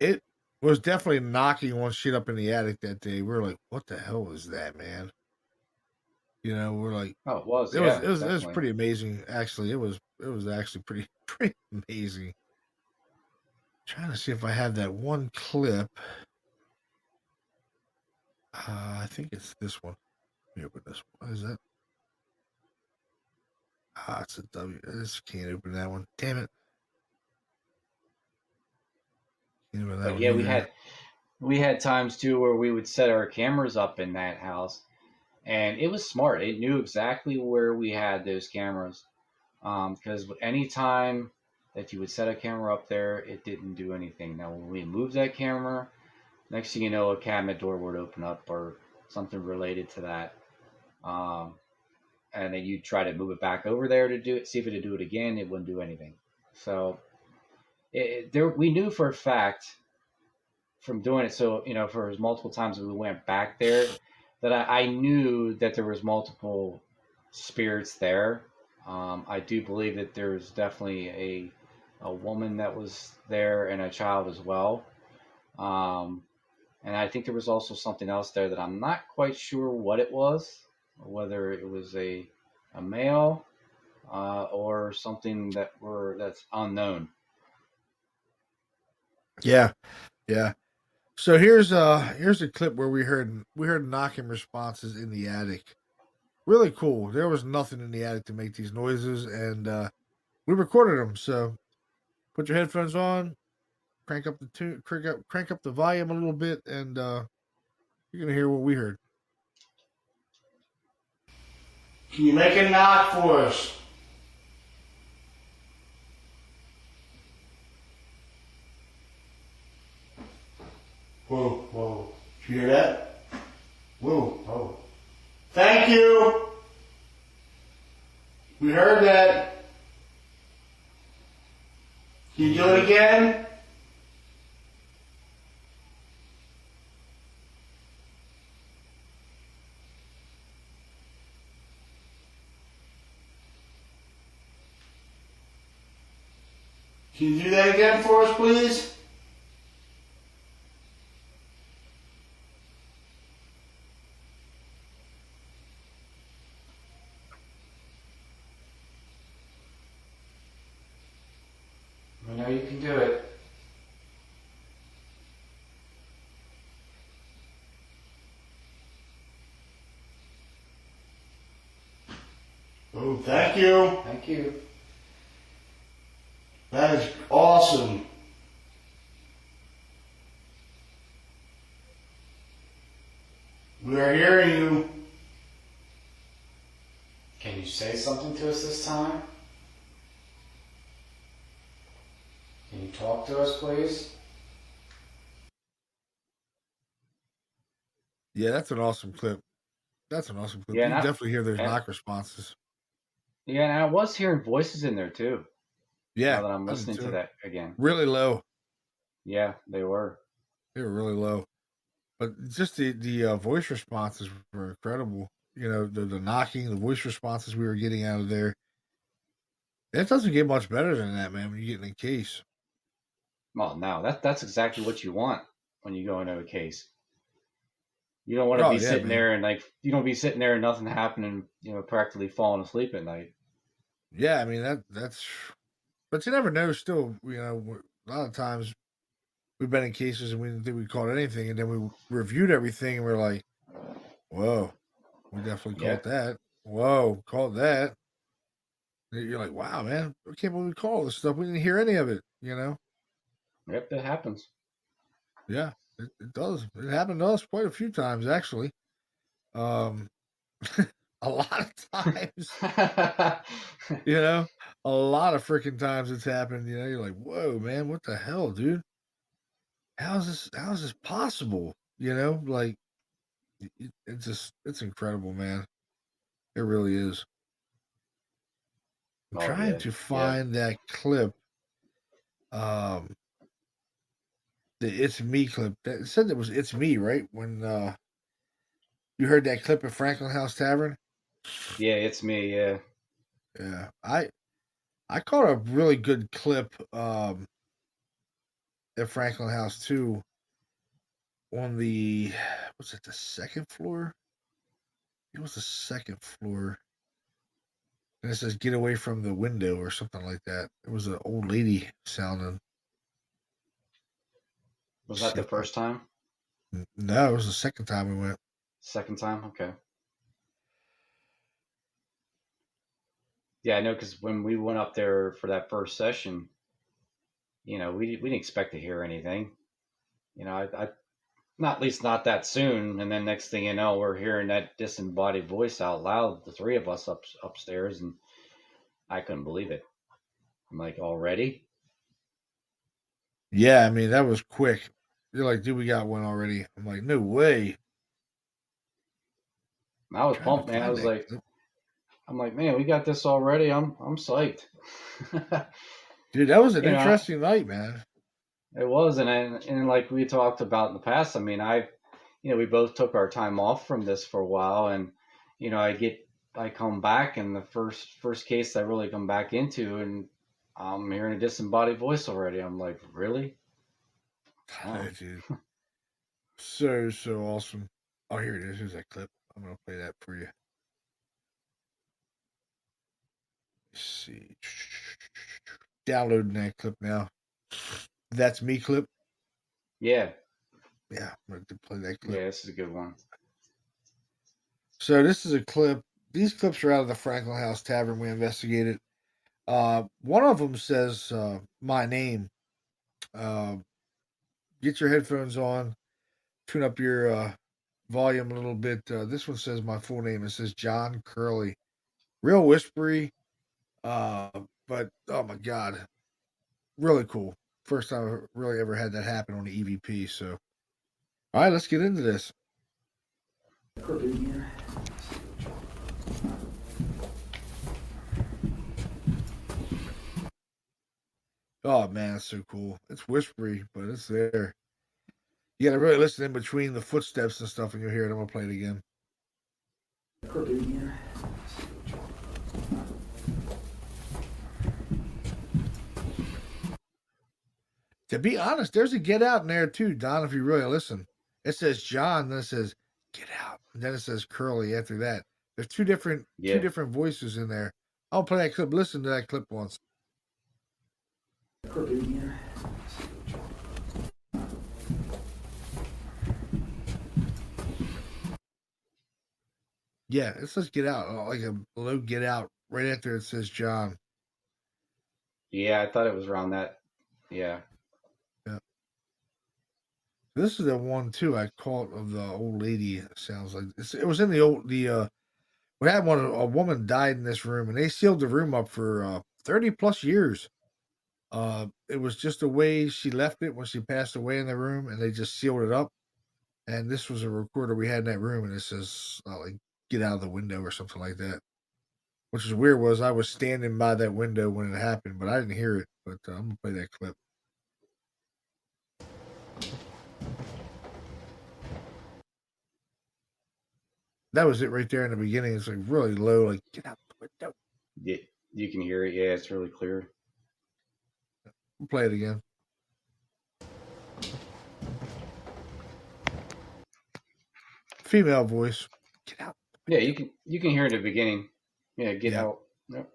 it was definitely knocking on shit up in the attic that day. We were like, "What the hell was that, man?" We're like, Oh, it was, it was yeah, it was it was definitely. pretty amazing. Actually, it was actually pretty pretty amazing. Trying to see if I have that one clip. I think it's this one. Let me open this one. What is that? It's a W. I just can't open that one. Damn it. Can't open that But one yeah, either. we had times too where we would set our cameras up in that house, and it was smart. It knew exactly where we had those cameras, because any time that you would set a camera up there, it didn't do anything. Now when we moved that camera, next thing you know, a cabinet door would open up or something related to that. Um, and then you try to move it back over there to do it, see if it would do it again. It wouldn't do anything. So we knew for a fact from doing it. So for as multiple times that we went back there, that I knew that there was multiple spirits there. I do believe that there's definitely a woman that was there and a child as well. Um, and I think there was also something else there that I'm not quite sure what it was, whether it was a male or something that's unknown. Yeah, yeah. So here's a clip where we heard knocking responses in the attic. Really cool. There was nothing in the attic to make these noises, and we recorded them. So put your headphones on, crank up the tune, crank up the volume a little bit, and you're gonna hear what we heard. Can you make a knock for us? Whoa, whoa. Did you hear that? Whoa, whoa. Thank you. We heard that. Can you do it again? Can you do that again for us, please? I know you can do it. Oh, thank you. Thank you. That is awesome. We are hearing you. Can you say something to us this time? Can you talk to us, please? Yeah, that's an awesome clip. That's an awesome clip. Yeah, You and definitely hear those knock responses. Yeah, and I was hearing voices in there too. Yeah, Now that I'm I did listening to too. that again. Really low. Yeah, they were. They were really low. But just the voice responses were incredible. You know, the knocking, the voice responses we were getting out of there. It doesn't get much better than that, man, when you get in a case. Well, now that's exactly what you want when you go into a case. You don't want to Oh be yeah, sitting man. there and you don't be sitting there and nothing happening, practically falling asleep at night. Yeah, I mean that's but you never know still, a lot of times we've been in cases and we didn't think we caught anything, and then we reviewed everything and we're like, whoa, we definitely caught Yep. that. Whoa, caught that. You're like, wow, man, I can't believe we caught all this stuff. We didn't hear any of it, Yep, that happens. Yeah, it does. It happened to us quite a few times, actually. Um, a lot of times, a lot of freaking times it's happened. You're like, whoa, man, what the hell, dude? How is this possible? Like it's incredible, man. It really is. I'm Oh trying yeah, to yeah, find that clip. Um, the "It's Me" clip. That it said it was "It's Me," right? When you heard that clip at Franklin House Tavern. yeah. It's me. Yeah. Yeah, I caught a really good clip at Franklin House too. On the was it the second floor? It was the second floor. And it says "Get away from the window" or something like that. It was an old lady sounding. Was Let's that see the if I, first time? no, it was the second time we went. Second time? Okay. Yeah, I know because when we went up there for that first session, we didn't expect to hear anything. I not at least not that soon. And then next thing you know, we're hearing that disembodied voice out loud, the three of us upstairs, and I couldn't believe it. I'm like, already? Yeah, I mean that was quick. You're like, dude, we got one already. I'm like, no way. I was Trying to pumped, man. find that clip. I'm like, man, we got this already. I'm psyched. Dude, that was an you know, interesting night, man. it was, and like we talked about in the past. I mean, we both took our time off from this for a while, and I come back, and the first case I really come back into, and I'm hearing a disembodied voice already. I'm like, really? Oh, Dude, so awesome. Oh, here it is. Here's that clip. I'm gonna play that for you. Let's see. Downloading that clip now. That's me clip. yeah. Yeah, I'm going to play that clip. Yeah, this is a good one. So this is a clip. These clips are out of the Franklin House Tavern we investigated. One of them says my name. Get your headphones on. Tune up your volume a little bit. This one says my full name. It says John Curley. Real whispery. But oh my god, really cool. First time I really ever had that happen on the EVP. So, all right, let's get into this. Oh man, it's so cool. It's whispery, but it's there. You gotta really listen in between the footsteps and stuff, and you'll hear it. I'm gonna play it again. To be honest, there's a get out in there too, Don, if you really listen. It says John, then it says get out, and then it says Curly after that. There's two different voices in there. I'll play that clip. Listen to that clip once. Yeah, it says get out, like a low get out right after it says John. Yeah, I thought it was around that. Yeah. Yeah. This is the one too I caught of the old lady. It sounds like it was in we had a woman died in this room, and they sealed the room up for 30 plus years. It was just the way she left it when she passed away in the room, and they just sealed it up. And this was a recorder we had in that room, and it says like "get out of the window" or something like that. Which is weird. Was I was standing by that window when it happened, but I didn't hear it. But I'm gonna play that clip. That was it right there in the beginning. It's like really low, like get out the window. Yeah, you can hear it. Yeah, it's really clear. We'll play it again. Female voice. Get out. Yeah, you can hear it at the beginning. Yeah, get out. Yep.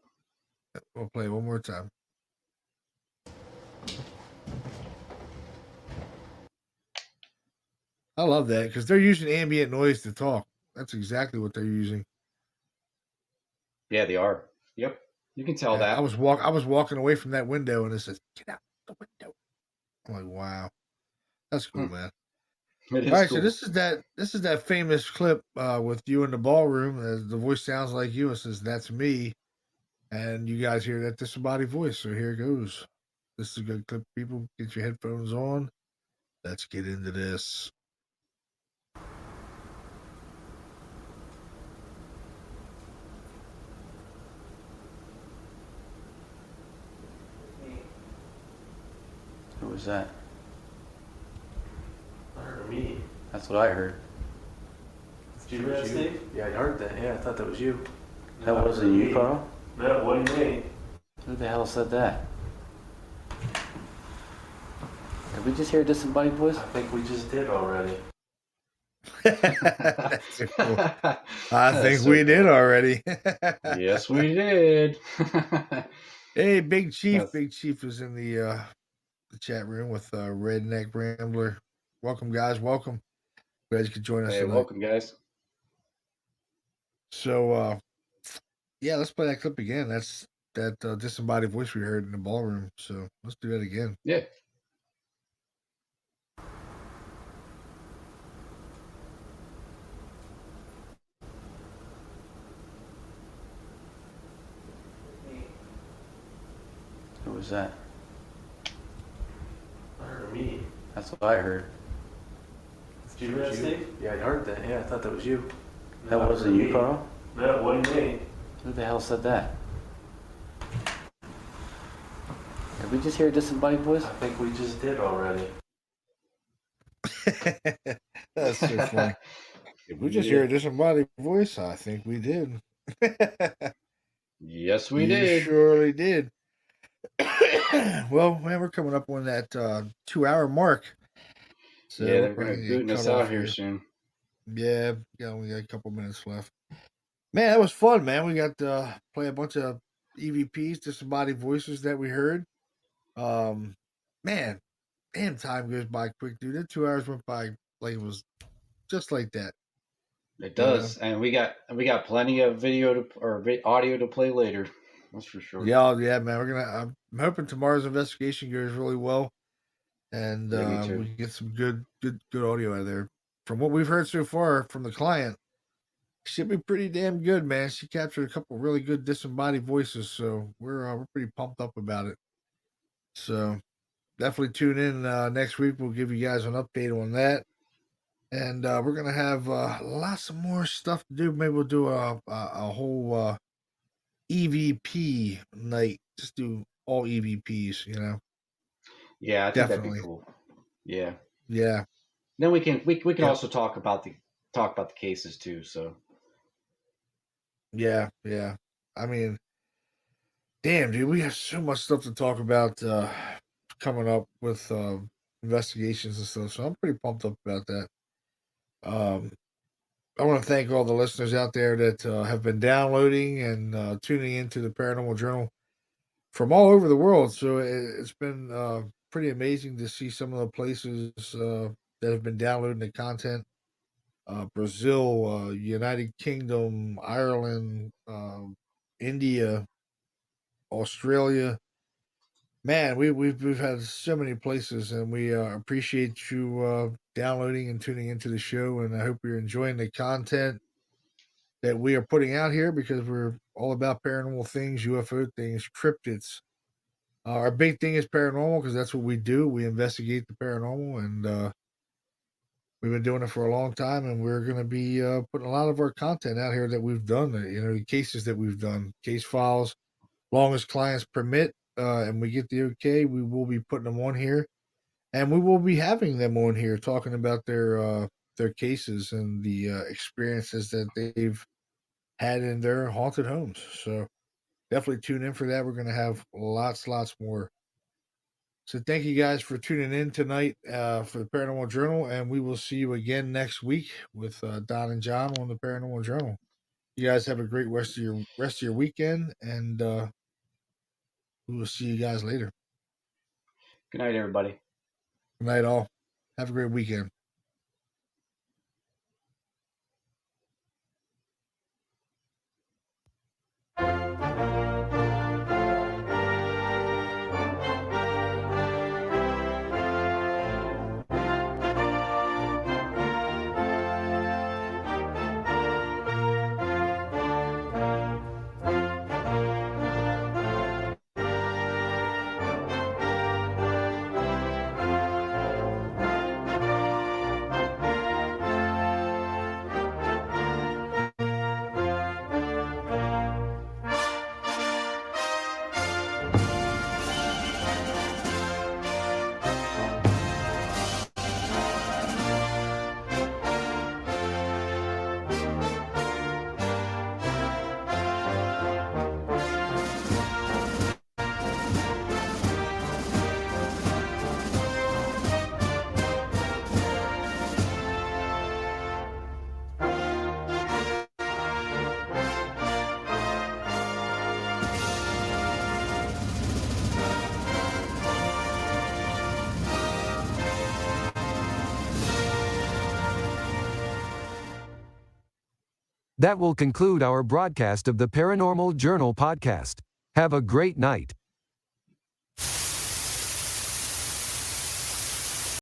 We'll play it one more time. I love that because they're using ambient noise to talk. That's exactly what they're using. Yeah, they are. Yep, you can tell that. I was walking away from that window, and it says, "Get out the window." I'm like, "Wow, that's cool, man." It is All right, cool. so this is that famous clip with you in the ballroom. The voice sounds like you. It says, "That's me," and you guys hear that disembodied voice. So here it goes. This is a good clip. People, get your headphones on. Let's get into this. Who was that? I heard a me. That's what I heard. Did you hear that, Steve? Yeah, I heard that. Yeah, I thought that was you. That wasn't you, Carl? No, what do you mean? Who the hell said that? Did we just hear a disembodied voice? I think we just did already. That's so cool. I think we did already. Yes, we did. Hey, Big Chief. Yes. Big Chief is in the chat room with Redneck Rambler. Welcome, guys. Welcome. Glad you could join us. Hey, tonight. welcome, guys. So, yeah, let's play that clip again. That's that disembodied voice we heard in the ballroom. So let's do that again. Yeah. Who was that? I heard a me. That's what I heard. Did you hear that, Steve? Yeah, I heard that. Yeah, I thought that was you. That wasn't you, Carl? No, what do you mean? Who the hell said that? Did we just hear a disembodied voice? I think we just did already. That's so funny. Did we just hear a disembodied voice? I think we did. Yes, we you did. Surely did. Well, man, we're coming up on that 2-hour mark. So yeah, they're going to boot us out here soon. Yeah, we got a couple minutes left. Man, that was fun, man. We got to play a bunch of EVPs, disembodied voices that we heard. Man, damn, time goes by quick, dude. That 2 hours went by like it was just like that. It does, and we got plenty of audio to play later. That's for sure. Yeah, man. I'm hoping tomorrow's investigation goes really well, and Yeah, me too. we get some good audio out of there. From what we've heard so far from the client, should be pretty damn good, man. She captured a couple really good disembodied voices, so we're pretty pumped up about it. So definitely tune in next week. We'll give you guys an update on that. And we're gonna have lots of more stuff to do. Maybe we'll do a whole EVP night. Just do all EVPs, you know. Yeah, I think that'd be Definitely. cool. Yeah. Yeah. Then we can Yep. also talk about the cases too. So Yeah. I mean, damn, dude, we have so much stuff to talk about coming up with investigations and stuff. So I'm pretty pumped up about that. I want to thank all the listeners out there that have been downloading and tuning into the Paranormal Journal from all over the world. So it's been pretty amazing to see some of the places that have been downloading the content. Brazil, United Kingdom, Ireland, India, Australia. Man, we've had so many places, and we appreciate you downloading and tuning into the show. And I hope you're enjoying the content that we are putting out here, because we're all about paranormal things, UFO things, cryptids. Our big thing is paranormal, because that's what we do. We investigate the paranormal, and we've been doing it for a long time. And we're going to be putting a lot of our content out here that we've done. The cases that we've done, case files, long as clients permit, and we get the okay, we will be putting them on here, and we will be having them on here talking about their cases and the experiences that they've had in their haunted homes. So definitely tune in for that. We're going to have lots more. So thank you guys for tuning in tonight for the Paranormal Journal, and we will see you again next week with Don and John on the Paranormal Journal. You guys have a great rest of your weekend, and we will see you guys later. good night, everybody. Good night, all. Have a great weekend. That will conclude our broadcast of the Paranormal Journal podcast. Have a great night.